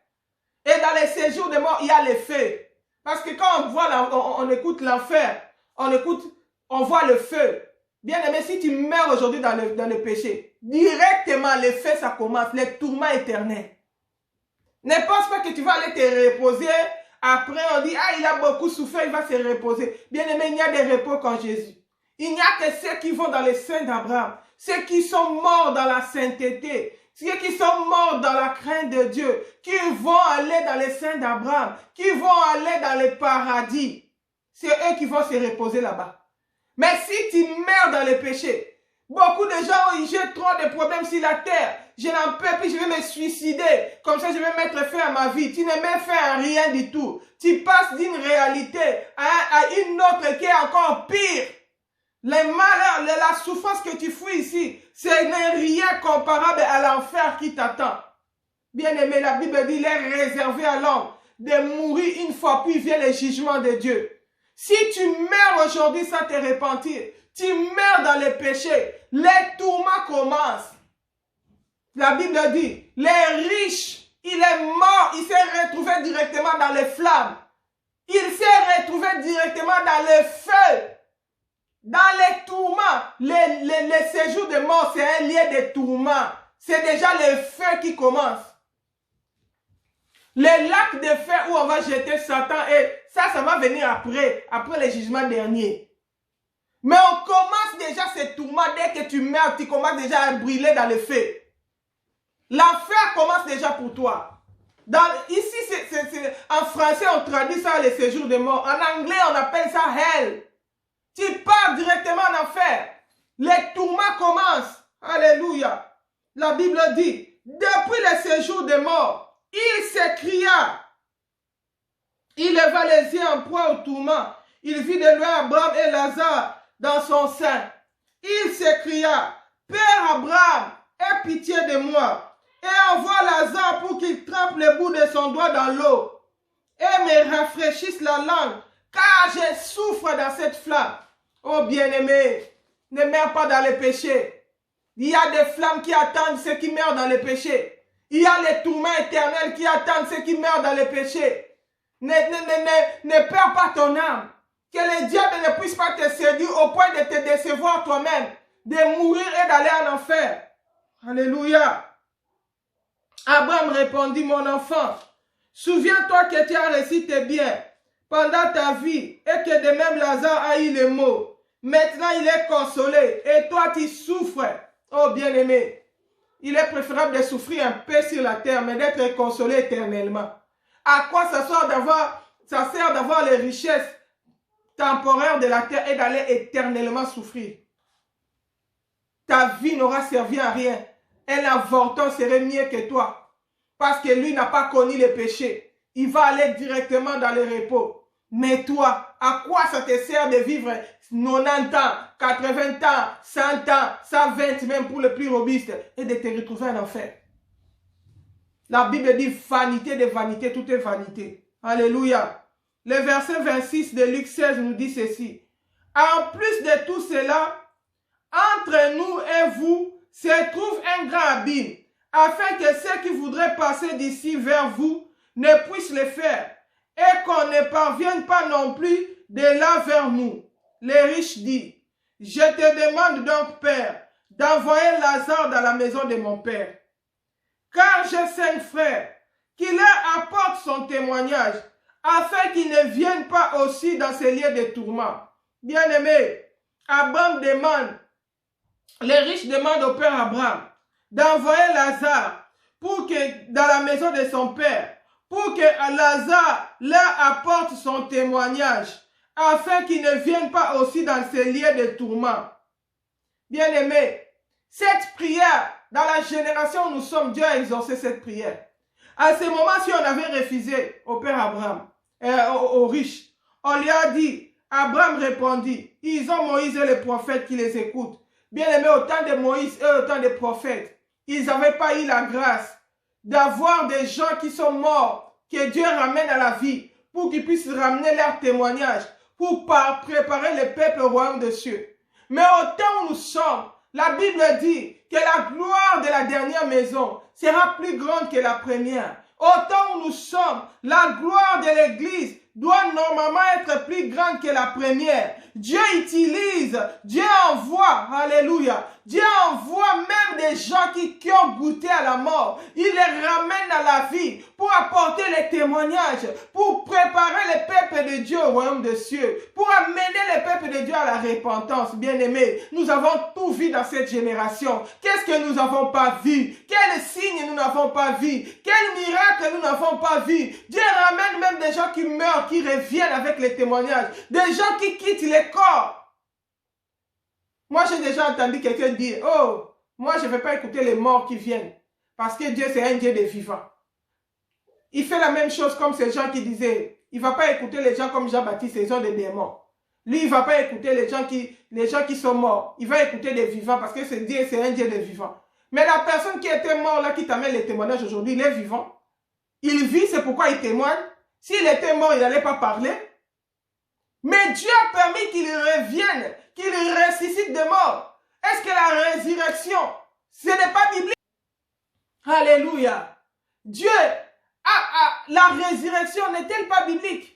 Et dans les séjours des morts, il y a les feux. Parce que quand on voit, on écoute l'enfer, on voit le feu. Bien-aimé, si tu meurs aujourd'hui dans le péché, directement, le feu, ça commence, les tourments éternels. Ne pense pas que tu vas aller te reposer. Après, on dit, il a beaucoup souffert, il va se reposer. Bien-aimé, il y a des repos quand Jésus. Il n'y a que ceux qui vont dans les seins d'Abraham, ceux qui sont morts dans la sainteté, ceux qui sont morts dans la crainte de Dieu, qui vont aller dans les seins d'Abraham, qui vont aller dans le paradis. C'est eux qui vont se reposer là-bas. Mais si tu meurs dans le péché, beaucoup de gens, j'ai trop de problèmes sur la terre. Je n'en peux plus, je vais me suicider. Comme ça, je vais mettre fin à ma vie. Tu ne mets fin à rien du tout. Tu passes d'une réalité à une autre qui est encore pire. Les malheurs, la souffrance que tu fouilles ici, ce n'est rien comparable à l'enfer qui t'attend. Bien aimé, la Bible dit, il est réservé à l'homme de mourir une fois, puis vient le jugement de Dieu. Si tu meurs aujourd'hui sans te repentir, tu meurs dans le péché, les tourments commencent. La Bible dit, les riches, il est mort, il s'est retrouvé directement dans les flammes. Il s'est retrouvé directement dans le feu. Dans les tourments, les séjours de mort, c'est un lieu de tourment. C'est déjà le feu qui commence. Le lac de feu où on va jeter Satan, et ça va venir après le jugement dernier. Mais on commence déjà ces tourments, dès que tu meurs, tu commences déjà à brûler dans le feu. L'enfer commence déjà pour toi. Ici, en français, on traduit ça les séjours de mort. En anglais, on appelle ça hell. Tu pars directement en enfer. Les tourments commencent. Alléluia. La Bible dit, depuis le séjour de mort, il s'écria. Il leva les yeux en proie au tourment. Il vit de loin Abraham et Lazare dans son sein. Il s'écria, Père Abraham, aie pitié de moi. Et envoie Lazare pour qu'il trempe le bout de son doigt dans l'eau. Et me rafraîchisse la langue, car je souffre dans cette flamme. Oh bien-aimé, ne meurs pas dans le péché. Il y a des flammes qui attendent ceux qui meurent dans le péché. Il y a les tourments éternels qui attendent ceux qui meurent dans le péché. Ne perds pas ton âme. Que le diable ne puisse pas te séduire au point de te décevoir toi-même, de mourir et d'aller en enfer. Alléluia. Abraham répondit, mon enfant, souviens-toi que tu as reçu tes biens pendant ta vie et que de même Lazare a eu les maux. Maintenant, il est consolé et toi, tu souffres. Oh bien-aimé, il est préférable de souffrir un peu sur la terre, mais d'être consolé éternellement. À quoi ça sert d'avoir les richesses temporaires de la terre et d'aller éternellement souffrir? Ta vie n'aura servi à rien. Un avorton serait mieux que toi. Parce que lui n'a pas connu le péché. Il va aller directement dans le repos. Mais toi, à quoi ça te sert de vivre 90 ans, 80 ans, 100 ans, 120 même pour le plus robuste et de te retrouver en enfer? La Bible dit vanité de vanité, tout est vanité. Alléluia. Le verset 26 de Luc 16 nous dit ceci. En plus de tout cela, entre nous et vous, se trouve un grand abîme, afin que ceux qui voudraient passer d'ici vers vous ne puissent le faire, et qu'on ne parvienne pas non plus de là vers nous. Les riches disent, je te demande donc, Père, d'envoyer Lazare dans la maison de mon Père, car j'ai 5 frères, qui leur apportent son témoignage, afin qu'ils ne viennent pas aussi dans ces lieux de tourment. Bien-aimé, Abraham demande, les riches demandent au père Abraham d'envoyer Lazare pour que, dans la maison de son père, pour que Lazare leur apporte son témoignage, afin qu'ils ne viennent pas aussi dans ces lieux de tourment. Bien-aimé, cette prière, dans la génération où nous sommes, Dieu a exaucé cette prière. À ce moment, si on avait refusé au père Abraham, aux riches, on lui a dit, Abraham répondit, ils ont Moïse et les prophètes qui les écoutent. Bien aimé, au temps de Moïse et au temps des prophètes, ils n'avaient pas eu la grâce d'avoir des gens qui sont morts, que Dieu ramène à la vie, pour qu'ils puissent ramener leur témoignage, pour préparer le peuple au royaume des cieux. Mais au temps où nous sommes, la Bible dit que la gloire de la dernière maison sera plus grande que la première. Au temps où nous sommes, la gloire de l'Église doit normalement être plus grande que la première. Dieu utilise, Dieu envoie, alléluia, Dieu envoie même des gens qui ont goûté à la mort. Il les ramène à la vie pour apporter les témoignages, pour préparer le peuple de Dieu au royaume des cieux, pour amener le peuple de Dieu à la repentance. Bien-aimés, nous avons tout vu dans cette génération. Qu'est-ce que nous n'avons pas vu? Quels signes nous n'avons pas vu? Quels miracles nous n'avons pas vu? Dieu ramène même des gens qui meurent, qui reviennent avec les témoignages, des gens qui quittent les corps Moi, j'ai déjà entendu quelqu'un dire, oh, moi, je ne vais pas écouter les morts qui viennent. Parce que Dieu, c'est un Dieu des vivants. Il fait la même chose comme ces gens qui disaient, il ne va pas écouter les gens comme Jean-Baptiste, ils ont des démons. Lui, il ne va pas écouter les gens qui sont morts. Il va écouter les vivants parce que c'est Dieu, c'est un Dieu des vivants. Mais la personne qui était morte là, qui t'amène les témoignages aujourd'hui, il est vivant. Il vit, c'est pourquoi il témoigne. S'il était mort, il n'allait pas parler. Mais Dieu a permis qu'il revienne, qu'il ressuscite de mort. Est-ce que la résurrection, ce n'est pas biblique? Alléluia. Dieu, la résurrection n'est-elle pas biblique?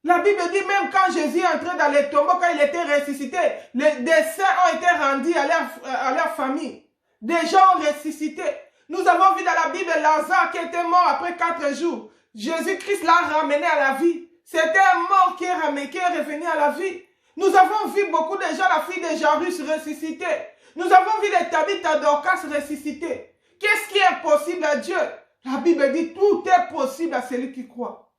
La Bible dit même quand Jésus est entré dans les tombeaux, quand il était ressuscité, des saints ont été rendus à leur famille. Des gens ont ressuscité. Nous avons vu dans la Bible Lazare qui était mort après 4 jours. Jésus-Christ l'a ramené à la vie. C'était un mort qui est revenu à la vie. Nous avons vu beaucoup de gens, la fille de Jairus ressuscitée. Nous avons vu les Tabitha Dorcas ressuscitées. Qu'est-ce qui est impossible à Dieu? La Bible dit tout est possible à celui qui croit.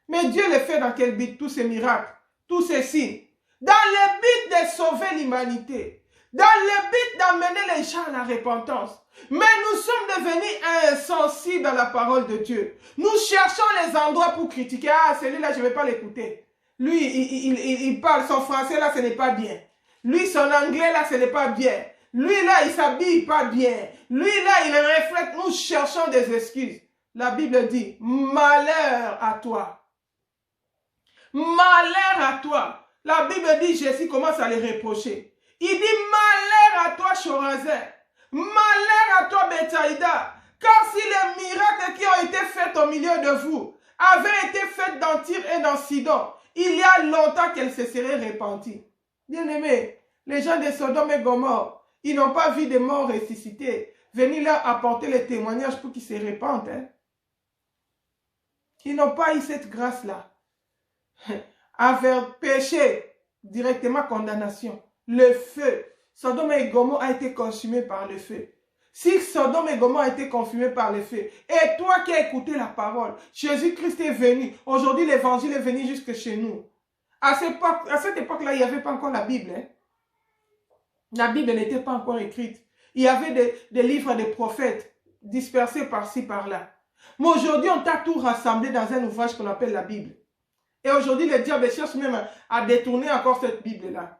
Mais Dieu le fait dans quel but? Tous ces miracles, tous ces signes. Dans le but de sauver l'humanité. Dans le but d'amener les gens à la repentance. Mais nous sommes devenus insensibles à la parole de Dieu. Nous cherchons les endroits pour critiquer. Ah, celui-là, je ne vais pas l'écouter. Lui, il parle, son français là, ce n'est pas bien. Lui, son anglais là, ce n'est pas bien. Lui là, il s'habille pas bien. Lui là, il reflète. Nous cherchons des excuses. La Bible dit, malheur à toi. Malheur à toi. La Bible dit, Jésus commence à les reprocher. Il dit, malheur à toi, Chorazin. Malheur à toi, Betsaïda. Car si les miracles qui ont été faits au milieu de vous avaient été faits dans Tyr et dans Sidon, il y a longtemps qu'elles se seraient repenties. Bien-aimés, les gens de Sodome et Gomorrhe, ils n'ont pas vu des morts ressuscités. Venez leur apporter les témoignages pour qu'ils se repentent. Hein? Ils n'ont pas eu cette grâce-là. Avec péché, directement condamnation. Le feu. Sodome et Gomorrhe a été consumé par le feu. Si Sodome et Gomorrhe a été consumé par le feu, et toi qui as écouté la parole, Jésus-Christ est venu. Aujourd'hui, l'évangile est venu jusque chez nous. À cette époque-là, il n'y avait pas encore la Bible. Hein? La Bible n'était pas encore écrite. Il y avait des livres des prophètes dispersés par-ci, par-là. Mais aujourd'hui, on t'a tout rassemblé dans un ouvrage qu'on appelle la Bible. Et aujourd'hui, le diable cherche même à détourner encore cette Bible-là.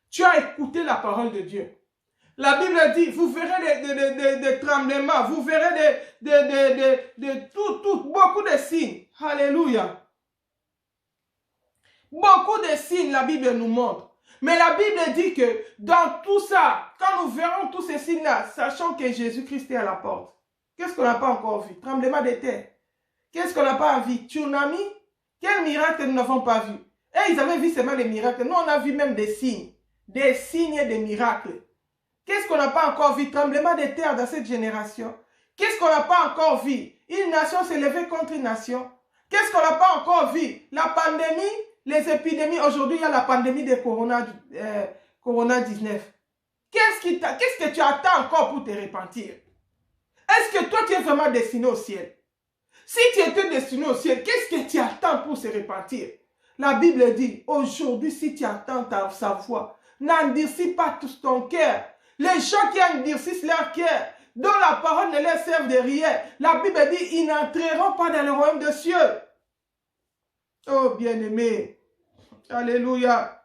Tu as écouté la parole de Dieu. La Bible dit, vous verrez des tremblements, vous verrez beaucoup de signes. Alléluia. Beaucoup de signes, la Bible nous montre. Mais la Bible dit que dans tout ça, quand nous verrons tous ces signes-là, sachant que Jésus-Christ est à la porte, qu'est-ce qu'on n'a pas encore vu? Tremblement de terre. Qu'est-ce qu'on n'a pas vu? Tsunami. Quel miracle nous n'avons pas vu? Et ils avaient vu seulement les miracles. Nous, on a vu même des signes. Des signes et des miracles. Qu'est-ce qu'on n'a pas encore vu? Tremblement de terre dans cette génération. Qu'est-ce qu'on n'a pas encore vu? Une nation s'est levée contre une nation. Qu'est-ce qu'on n'a pas encore vu? La pandémie, les épidémies. Aujourd'hui, il y a la pandémie de Corona-19. Qu'est-ce que tu attends encore pour te repentir? Est-ce que toi, tu es vraiment destiné au ciel? Si tu étais destiné au ciel, qu'est-ce que tu attends pour se repentir? La Bible dit, aujourd'hui, si tu attends sa voix, n'endurcis pas tout ton cœur. Les gens qui endurcissent leur cœur, dont la parole ne leur serve de rien, la Bible dit, ils n'entreront pas dans le royaume des cieux. Oh, bien-aimé. Alléluia.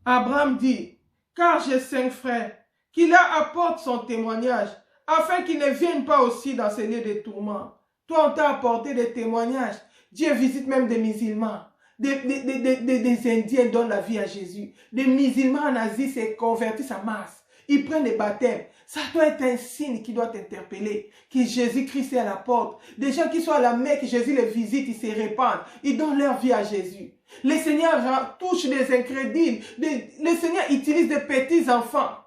Abraham dit, car j'ai 5 frères, qui leur apportent son témoignage, afin qu'ils ne viennent pas aussi dans ces lieux de tourment. Toi, on t'a apporté des témoignages. Dieu visite même des musulmans. Des Indiens donnent la vie à Jésus. Des musulmans en Asie se convertissent en masse. Ils prennent des baptêmes. Ça doit être un signe qui doit t'interpeller. Que Jésus-Christ est à la porte. Des gens qui sont à la Mecque, Jésus les visite, ils se répandent. Ils donnent leur vie à Jésus. Le Seigneur touche les incrédules. Le Seigneur utilise des petits enfants.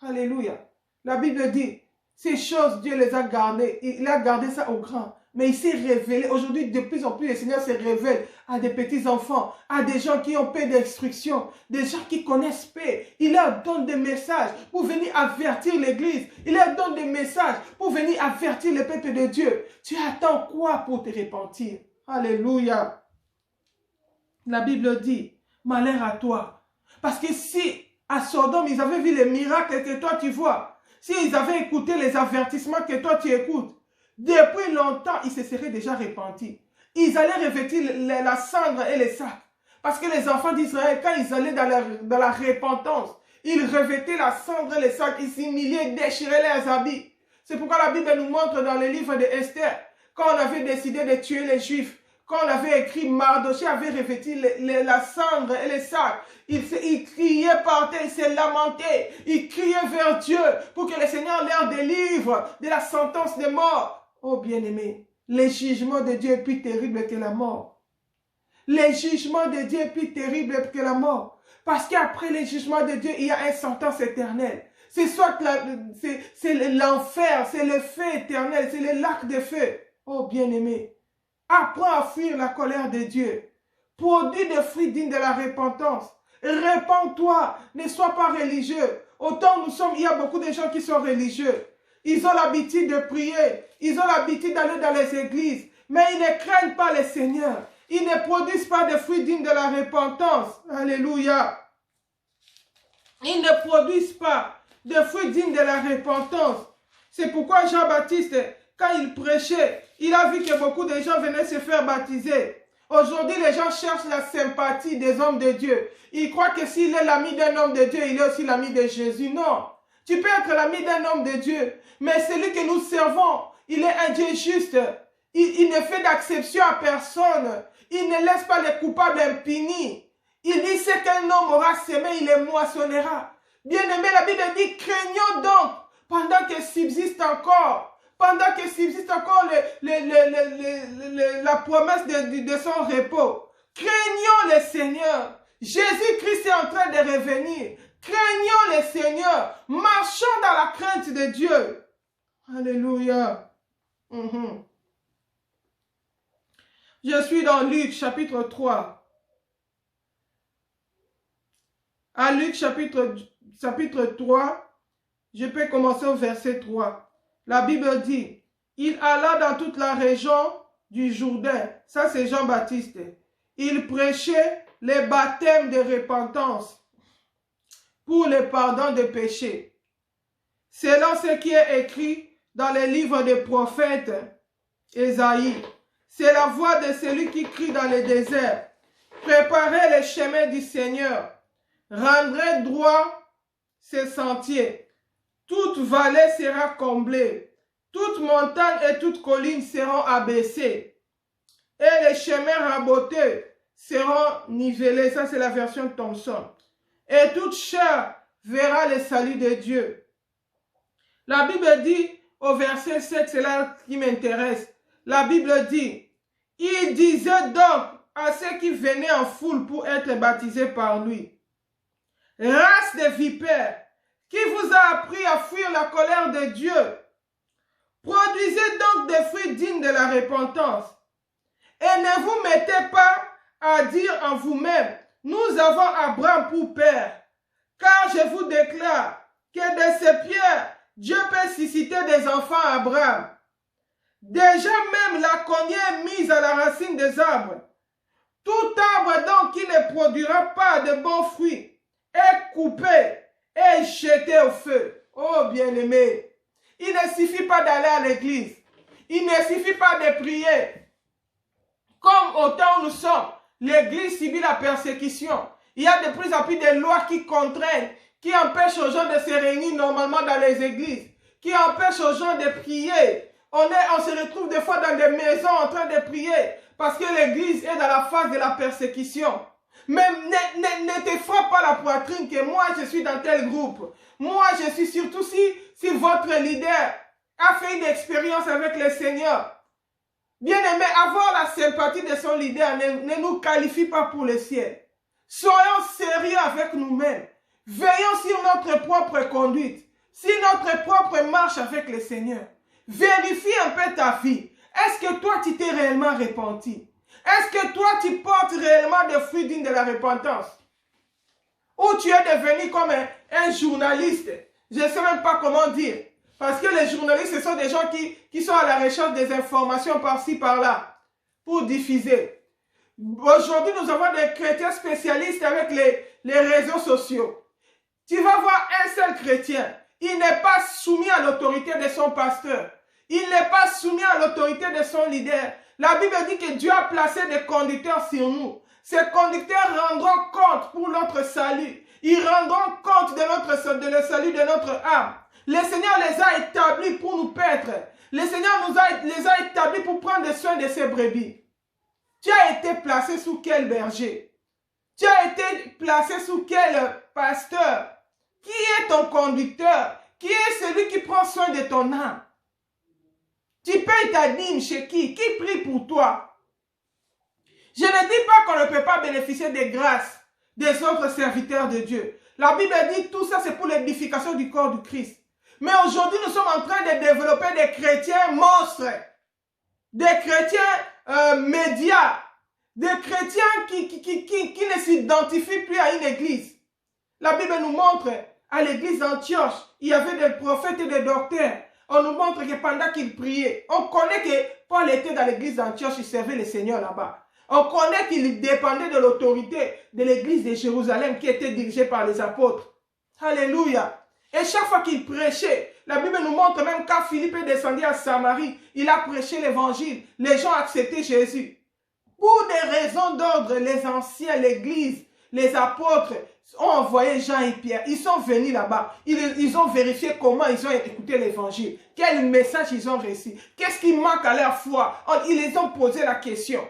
Alléluia. La Bible dit, ces choses, Dieu les a gardées. Il a gardé ça au grand. Mais il s'est révélé. Aujourd'hui, de plus en plus, le Seigneur se révèle à des petits enfants, à des gens qui ont paix d'instruction, des gens qui connaissent paix. Il leur donne des messages pour venir avertir l'Église. Il leur donne des messages pour venir avertir le peuple de Dieu. Tu attends quoi pour te repentir? Alléluia. La Bible dit, malheur à toi. Parce que si à Sodome, ils avaient vu les miracles que toi tu vois, s'ils avaient écouté les avertissements que toi tu écoutes, depuis longtemps, ils se seraient déjà repentis. Ils allaient revêtir la cendre et les sacs. Parce que les enfants d'Israël, quand ils allaient dans la repentance, ils revêtaient la cendre et les sacs, ils s'humiliaient, déchiraient leurs habits. C'est pourquoi la Bible nous montre dans le livre de Esther, quand on avait décidé de tuer les Juifs, quand on avait écrit, Mardochée avait revêtu la cendre et les sacs. Il criait par terre, il se lamentait, il criait vers Dieu pour que le Seigneur leur délivre de la sentence de mort. Oh bien-aimé, le jugement de Dieu est plus terrible que la mort. Le jugement de Dieu est plus terrible que la mort. Parce qu'après le jugement de Dieu, il y a une sentence éternelle. C'est soit c'est l'enfer, c'est le feu éternel, c'est le lac de feu. Oh bien-aimé, apprends à fuir la colère de Dieu. Produis des fruits dignes de la repentance. Répands-toi, ne sois pas religieux. Autant il y a beaucoup de gens qui sont religieux. Ils ont l'habitude de prier, ils ont l'habitude d'aller dans les églises, mais ils ne craignent pas le Seigneur. Ils ne produisent pas de fruits dignes de la repentance. Alléluia. Ils ne produisent pas de fruits dignes de la repentance. C'est pourquoi Jean-Baptiste, quand il prêchait, il a vu que beaucoup de gens venaient se faire baptiser. Aujourd'hui, les gens cherchent la sympathie des hommes de Dieu. Ils croient que s'il est l'ami d'un homme de Dieu, il est aussi l'ami de Jésus. Non. Tu peux être l'ami d'un homme de Dieu, mais celui que nous servons, il est un Dieu juste. Il ne fait d'acception à personne. Il ne laisse pas les coupables impunis. Il dit, ce qu'un homme aura semé, il le moissonnera. Bien-aimé, la Bible dit, craignons donc, pendant que subsiste encore la promesse de son repos. Craignons le Seigneur. Jésus-Christ est en train de revenir. Craignons le Seigneur. Marchons dans la crainte de Dieu. Alléluia. Je suis dans Luc chapitre 3. À Luc chapitre 3, je peux commencer au verset 3. La Bible dit, il alla dans toute la région du Jourdain. Ça, c'est Jean-Baptiste. Il prêchait les baptêmes de repentance pour le pardon des péchés. Selon ce qui est écrit dans les livres des prophètes Ésaïe. C'est la voix de celui qui crie dans le désert. Préparez le chemin du Seigneur. Rendrez droit ses sentiers. Toute vallée sera comblée. Toute montagne et toute colline seront abaissées. Et les chemins rabotés seront nivelés. Ça, c'est la version Thomson. Et toute chair verra le salut de Dieu. La Bible dit, au verset 7, c'est là qui m'intéresse. La Bible dit, il disait donc à ceux qui venaient en foule pour être baptisés par lui, race de vipères, qui vous a appris à fuir la colère de Dieu? Produisez donc des fruits dignes de la repentance. Et ne vous mettez pas à dire en vous-même, nous avons Abraham pour père. Car je vous déclare que de ces pierres, Dieu peut susciter des enfants à Abraham. Déjà même la cognée est mise à la racine des arbres. Tout arbre donc qui ne produira pas de bons fruits est coupé et jeté au feu. Oh bien-aimé, il ne suffit pas d'aller à l'église. Il ne suffit pas de prier. Comme au temps où nous sommes, l'église subit la persécution. Il y a de plus en plus de lois qui contraignent, qui empêchent aux gens de se réunir normalement dans les églises, qui empêchent aux gens de prier. On se retrouve des fois dans des maisons en train de prier parce que l'église est dans la phase de la persécution. Mais ne te frappe pas la poitrine que moi je suis dans tel groupe. Moi je suis surtout si votre leader a fait une expérience avec le Seigneur. Bien aimé, avoir la sympathie de son leader ne nous qualifie pas pour le ciel. Soyons sérieux avec nous-mêmes. Veillons sur notre propre conduite, sur notre propre marche avec le Seigneur. Vérifie un peu ta vie. Est-ce que toi tu t'es réellement repenti? Est-ce que toi tu portes réellement des fruits dignes de la repentance? Ou tu es devenu comme un journaliste? Je ne sais même pas comment dire. Parce que les journalistes, ce sont des gens qui sont à la recherche des informations par-ci, par-là, pour diffuser. Aujourd'hui, nous avons des chrétiens spécialistes avec les réseaux sociaux. Tu vas voir un seul chrétien. Il n'est pas soumis à l'autorité de son pasteur. Il n'est pas soumis à l'autorité de son leader. La Bible dit que Dieu a placé des conducteurs sur nous. Ces conducteurs rendront compte pour notre salut. Ils rendront compte de le salut de notre âme. Le Seigneur les a établis pour nous paître. Le Seigneur les a établis pour prendre soin de ses brebis. Tu as été placé sous quel berger? Tu as été placé sous quel pasteur? Qui est ton conducteur? Qui est celui qui prend soin de ton âme? Tu payes ta dîme chez qui? Qui prie pour toi? Je ne dis pas qu'on ne peut pas bénéficier des grâces des autres serviteurs de Dieu. La Bible dit tout ça c'est pour l'édification du corps du Christ. Mais aujourd'hui nous sommes en train de développer des chrétiens monstres, des chrétiens médias, des chrétiens qui ne s'identifient plus à une église. La Bible nous montre à l'église d'Antioche, il y avait des prophètes et des docteurs. On nous montre que pendant qu'ils priaient, on connaît que Paul était dans l'église d'Antioche, il servait le Seigneur là-bas. On connaît qu'il dépendait de l'autorité de l'église de Jérusalem qui était dirigée par les apôtres. Alléluia. Et chaque fois qu'il prêchait, la Bible nous montre même quand Philippe est descendu à Samarie, il a prêché l'évangile. Les gens acceptaient Jésus. Pour des raisons d'ordre, les anciens, l'église, les apôtres ont envoyé Jean et Pierre. Ils sont venus là-bas. Ils ont vérifié comment ils ont écouté l'évangile. Quel message ils ont reçu. Qu'est-ce qui manque à leur foi. Ils les ont posé la question.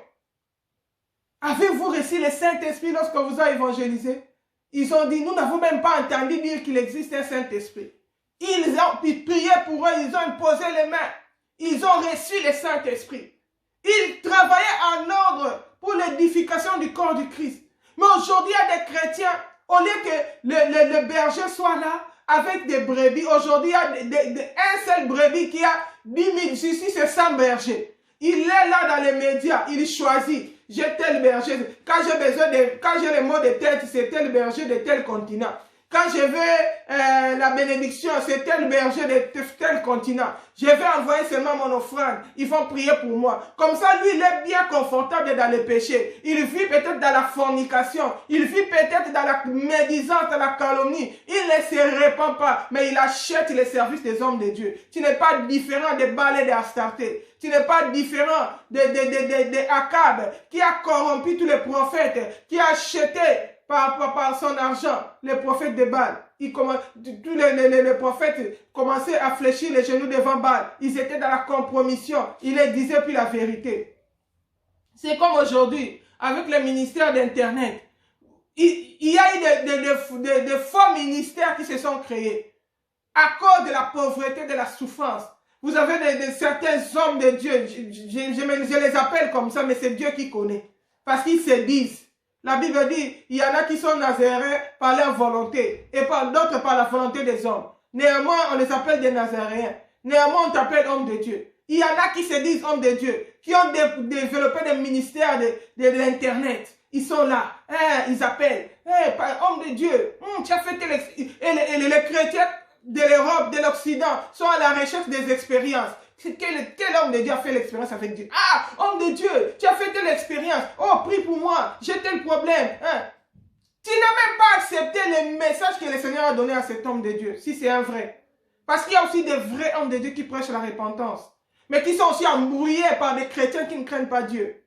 Avez-vous reçu le Saint-Esprit lorsque vous avez évangélisé? Ils ont dit, nous n'avons même pas entendu dire qu'il existe un Saint-Esprit. Ils ont prié pour eux, ils ont imposé les mains. Ils ont reçu le Saint-Esprit. Ils travaillaient en ordre pour l'édification du corps du Christ. Mais aujourd'hui, il y a des chrétiens, au lieu que le berger soit là avec des brebis, aujourd'hui, il y a un seul brebis qui a 10 000, ici c'est 100 bergers. Il est là dans les médias, il choisit. J'ai tel berger. Quand j'ai les mots de tête, c'est tel berger de tel continent. Quand je veux la bénédiction, c'est tel berger de tel continent. Je vais envoyer seulement mon offrande. Ils vont prier pour moi. Comme ça, lui, il est bien confortable dans le péché. Il vit peut-être dans la fornication. Il vit peut-être dans la médisance, dans la calomnie. Il ne se répand pas, mais il achète les services des hommes de Dieu. Tu n'es pas différent des balais d'Astarté. Tu n'es pas différent de Akab, qui a corrompu tous les prophètes, qui a acheté par son argent, les prophètes de Baal. Tous les prophètes commençaient à fléchir les genoux devant Baal. Ils étaient dans la compromission. Ils ne disaient plus la vérité. C'est comme aujourd'hui, avec le ministère d'Internet. Il y a eu des faux ministères qui se sont créés à cause de la pauvreté, de la souffrance. Vous avez certains hommes de Dieu, je les appelle comme ça, mais c'est Dieu qui connaît. Parce qu'ils se disent. La Bible dit, il y en a qui sont nazaréens par leur volonté et par d'autres par la volonté des hommes. Néanmoins, on les appelle des nazaréens. Néanmoins, on t'appelle homme de Dieu. Il y en a qui se disent hommes de Dieu, qui ont développé des ministères de l'Internet. Ils sont là, ils appellent, homme de Dieu, tu as fait et les chrétiens de l'Europe, de l'Occident sont à la recherche des expériences. Quel homme de Dieu a fait l'expérience avec Dieu? Ah, homme de Dieu, tu as fait telle expérience. Oh, prie pour moi, j'ai tel problème. Tu n'as même pas accepté le message que le Seigneur a donné à cet homme de Dieu, si c'est un vrai. Parce qu'il y a aussi des vrais hommes de Dieu qui prêchent la repentance, mais qui sont aussi embrouillés par des chrétiens qui ne craignent pas Dieu,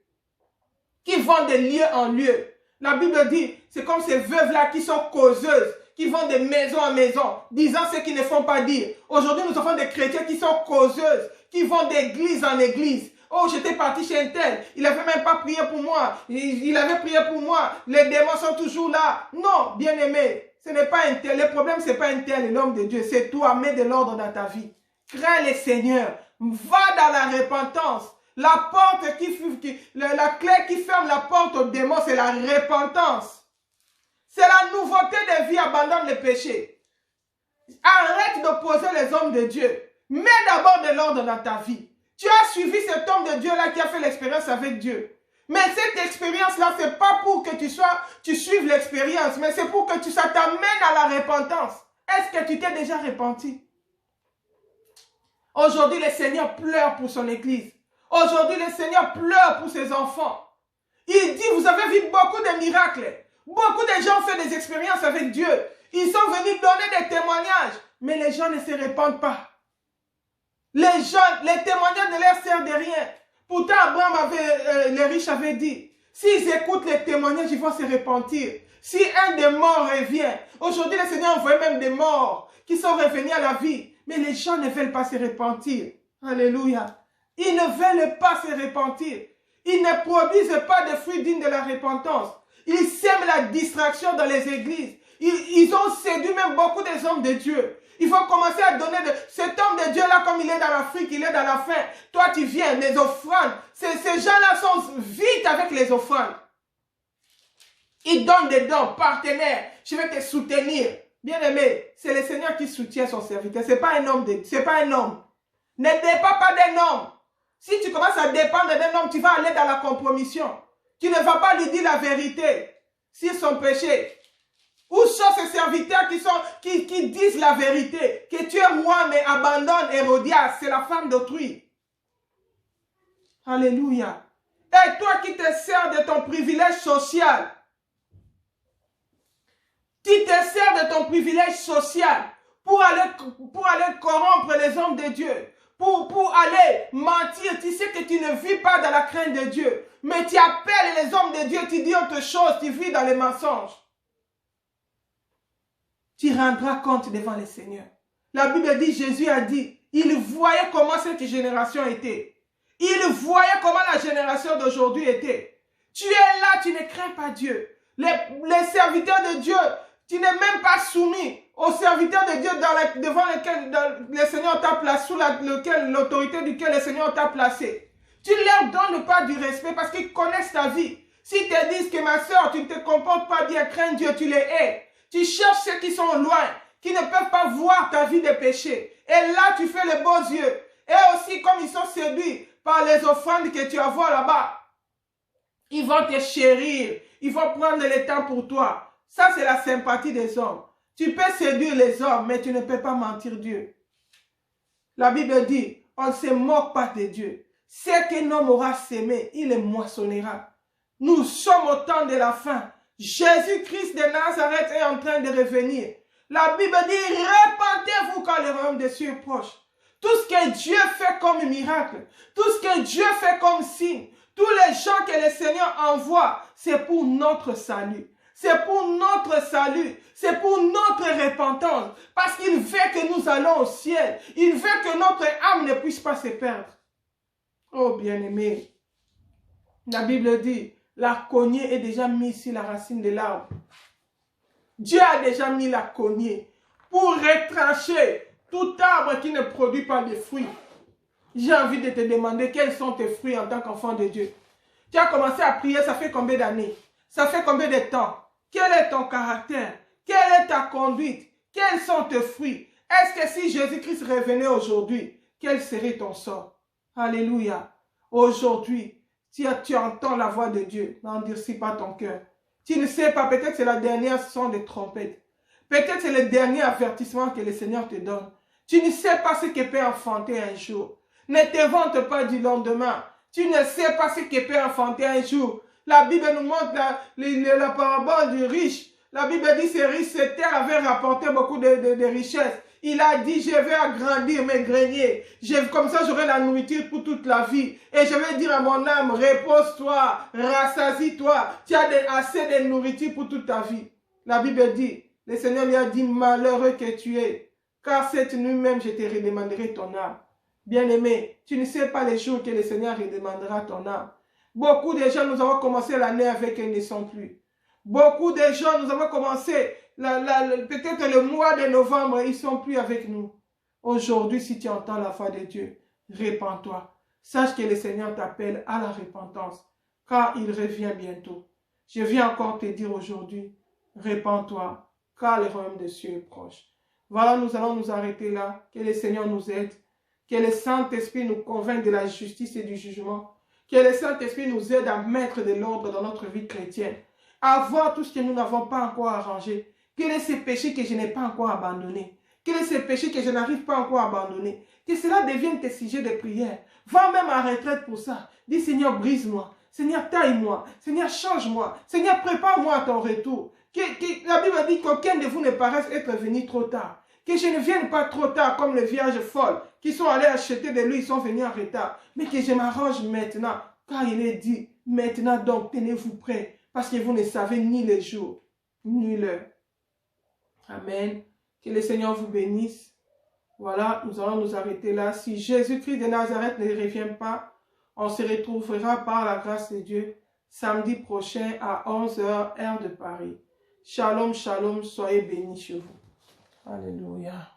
qui vont de lieu en lieu. La Bible dit, c'est comme ces veuves-là qui sont causeuses, qui vont de maison en maison, disant ce qu'ils ne font pas dire. Aujourd'hui, nous avons des chrétiens qui sont causeuses, qui vont d'église en église. Oh, j'étais parti chez un tel, il n'avait même pas prié pour moi, il avait prié pour moi, les démons sont toujours là. Non, bien-aimé, ce n'est pas un tel, le problème ce n'est pas un tel, l'homme de Dieu, c'est toi, mets de l'ordre dans ta vie. Crains le Seigneur, va dans la repentance. La porte la clé qui ferme la porte aux démons, c'est la repentance. C'est la nouveauté de vie, abandonne le péché. Arrête d'opposer les hommes de Dieu. Mets d'abord de l'ordre dans ta vie. Tu as suivi cet homme de Dieu-là qui a fait l'expérience avec Dieu. Mais cette expérience-là, ce n'est pas pour que tu suives l'expérience, mais c'est pour que ça t'amène à la repentance. Est-ce que tu t'es déjà repenti? Aujourd'hui, le Seigneur pleure pour son église. Aujourd'hui, le Seigneur pleure pour ses enfants. Il dit, vous avez vu beaucoup de miracles. Beaucoup de gens ont fait des expériences avec Dieu. Ils sont venus donner des témoignages. Mais les gens ne se répandent pas. Les gens, les témoignages ne leur servent de rien. Pourtant, Abraham les riches avaient dit, s'ils écoutent les témoignages, ils vont se repentir. Si un des morts revient, aujourd'hui le Seigneur envoie même des morts qui sont revenus à la vie. Mais les gens ne veulent pas se repentir. Alléluia. Ils ne veulent pas se repentir. Ils ne produisent pas de fruits dignes de la repentance. Ils sèment la distraction dans les églises. Ils ont séduit même beaucoup des hommes de Dieu. Il faut commencer à donner cet homme de Dieu-là, comme il est dans l'Afrique, il est dans la faim. Toi, tu viens, les offrandes. Ces gens-là sont vite avec les offrandes. Ils donnent des dons, partenaires. Je vais te soutenir. Bien aimé, c'est le Seigneur qui soutient son serviteur. Ce n'est pas un homme. C'est pas un homme. Ne dépends pas d'un homme. Si tu commences à dépendre d'un homme, tu vas aller dans la compromission. Tu ne vas pas lui dire la vérité sur son péché. Où sont ces serviteurs qui disent la vérité? Que tu es roi mais abandonne Hérodias, c'est la femme d'autrui. Alléluia. Et toi qui te sers de ton privilège social, tu te sers de ton privilège social pour aller corrompre les hommes de Dieu, pour aller mentir. Tu sais que tu ne vis pas dans la crainte de Dieu, mais tu appelles les hommes de Dieu, tu dis autre chose, tu vis dans les mensonges. Tu rendras compte devant le Seigneur. La Bible dit, Jésus a dit, il voyait comment cette génération était. Il voyait comment la génération d'aujourd'hui était. Tu es là, tu ne crains pas Dieu. Les serviteurs de Dieu, tu n'es même pas soumis aux serviteurs de Dieu devant lesquels le Seigneur t'a placé, sous l'autorité duquel le Seigneur t'a placé. Tu ne leur donnes pas du respect parce qu'ils connaissent ta vie. S'ils te disent que ma soeur, tu ne te comportes pas bien, crains Dieu, tu les hais. Tu cherches ceux qui sont loin, qui ne peuvent pas voir ta vie de péché. Et là, tu fais les beaux yeux. Et aussi, comme ils sont séduits par les offrandes que tu envoies là-bas, ils vont te chérir. Ils vont prendre le temps pour toi. Ça, c'est la sympathie des hommes. Tu peux séduire les hommes, mais tu ne peux pas mentir Dieu. La Bible dit, on ne se moque pas de Dieu. Ce qu'un homme aura sémé, il le moissonnera. Nous sommes au temps de la fin. Jésus-Christ de Nazareth est en train de revenir. La Bible dit, répentez-vous quand le royaume des cieux est proche. Tout ce que Dieu fait comme miracle, tout ce que Dieu fait comme signe, tous les gens que le Seigneur envoie, c'est pour notre salut. C'est pour notre salut. C'est pour notre repentance. Parce qu'il veut que nous allons au ciel. Il veut que notre âme ne puisse pas se perdre. Oh bien-aimé, la Bible dit, la cognée est déjà mise sur la racine de l'arbre. Dieu a déjà mis la cognée pour retrancher tout arbre qui ne produit pas de fruits. J'ai envie de te demander quels sont tes fruits en tant qu'enfant de Dieu. Tu as commencé à prier, ça fait combien d'années? Ça fait combien de temps? Quel est ton caractère? Quelle est ta conduite? Quels sont tes fruits? Est-ce que si Jésus-Christ revenait aujourd'hui, quel serait ton sort? Alléluia. Aujourd'hui, tu entends la voix de Dieu, n'endurcis pas ton cœur. Tu ne sais pas, peut-être c'est la dernière son de trompette. Peut-être c'est le dernier avertissement que le Seigneur te donne. Tu ne sais pas ce que peut enfanter un jour. Ne te vante pas du lendemain. Tu ne sais pas ce que peut enfanter un jour. La Bible nous montre la parabole du riche. La Bible dit que ce riche, cette terre avait rapporté beaucoup de richesses. Il a dit, je vais agrandir mes greniers. Comme ça, j'aurai la nourriture pour toute la vie. Et je vais dire à mon âme, repose-toi, rassasie-toi. Tu as assez de nourriture pour toute ta vie. La Bible dit, le Seigneur lui a dit, malheureux que tu es, car cette nuit même, je te redemanderai ton âme. Bien-aimé, tu ne sais pas les jours que le Seigneur redemandera ton âme. Beaucoup de gens, nous avons commencé l'année avec eux, ils ne sont plus. Beaucoup de gens, nous avons commencé peut-être le mois de novembre, ils ne sont plus avec nous. Aujourd'hui, si tu entends la voix de Dieu, répands-toi. Sache que le Seigneur t'appelle à la repentance, car il revient bientôt. Je viens encore te dire aujourd'hui, répands-toi, car le royaume des cieux est proche. Voilà, nous allons nous arrêter là. Que le Seigneur nous aide. Que le Saint-Esprit nous convainc de la justice et du jugement. Que le Saint-Esprit nous aide à mettre de l'ordre dans notre vie chrétienne. À voir tout ce que nous n'avons pas encore arrangé. Quel est ce péché que je n'ai pas encore abandonné? Quel est ce péché que je n'arrive pas encore à abandonner? Que cela devienne tes sujets de prière. Va même en retraite pour ça. Dis, Seigneur, brise-moi. Seigneur, taille-moi. Seigneur, change-moi. Seigneur, prépare-moi à ton retour. La Bible dit qu'aucun de vous ne paraisse être venu trop tard. Que je ne vienne pas trop tard comme les vierges folles qui sont allées acheter de l'huile, ils sont venus en retard. Mais que je m'arrange maintenant. Car il est dit, maintenant donc, tenez-vous prêts. Parce que vous ne savez ni les jours, ni l'heure. Amen. Que le Seigneur vous bénisse. Voilà, nous allons nous arrêter là. Si Jésus-Christ de Nazareth ne revient pas, on se retrouvera par la grâce de Dieu samedi prochain à 11 h, heure de Paris. Shalom, shalom, soyez bénis chez vous. Alléluia.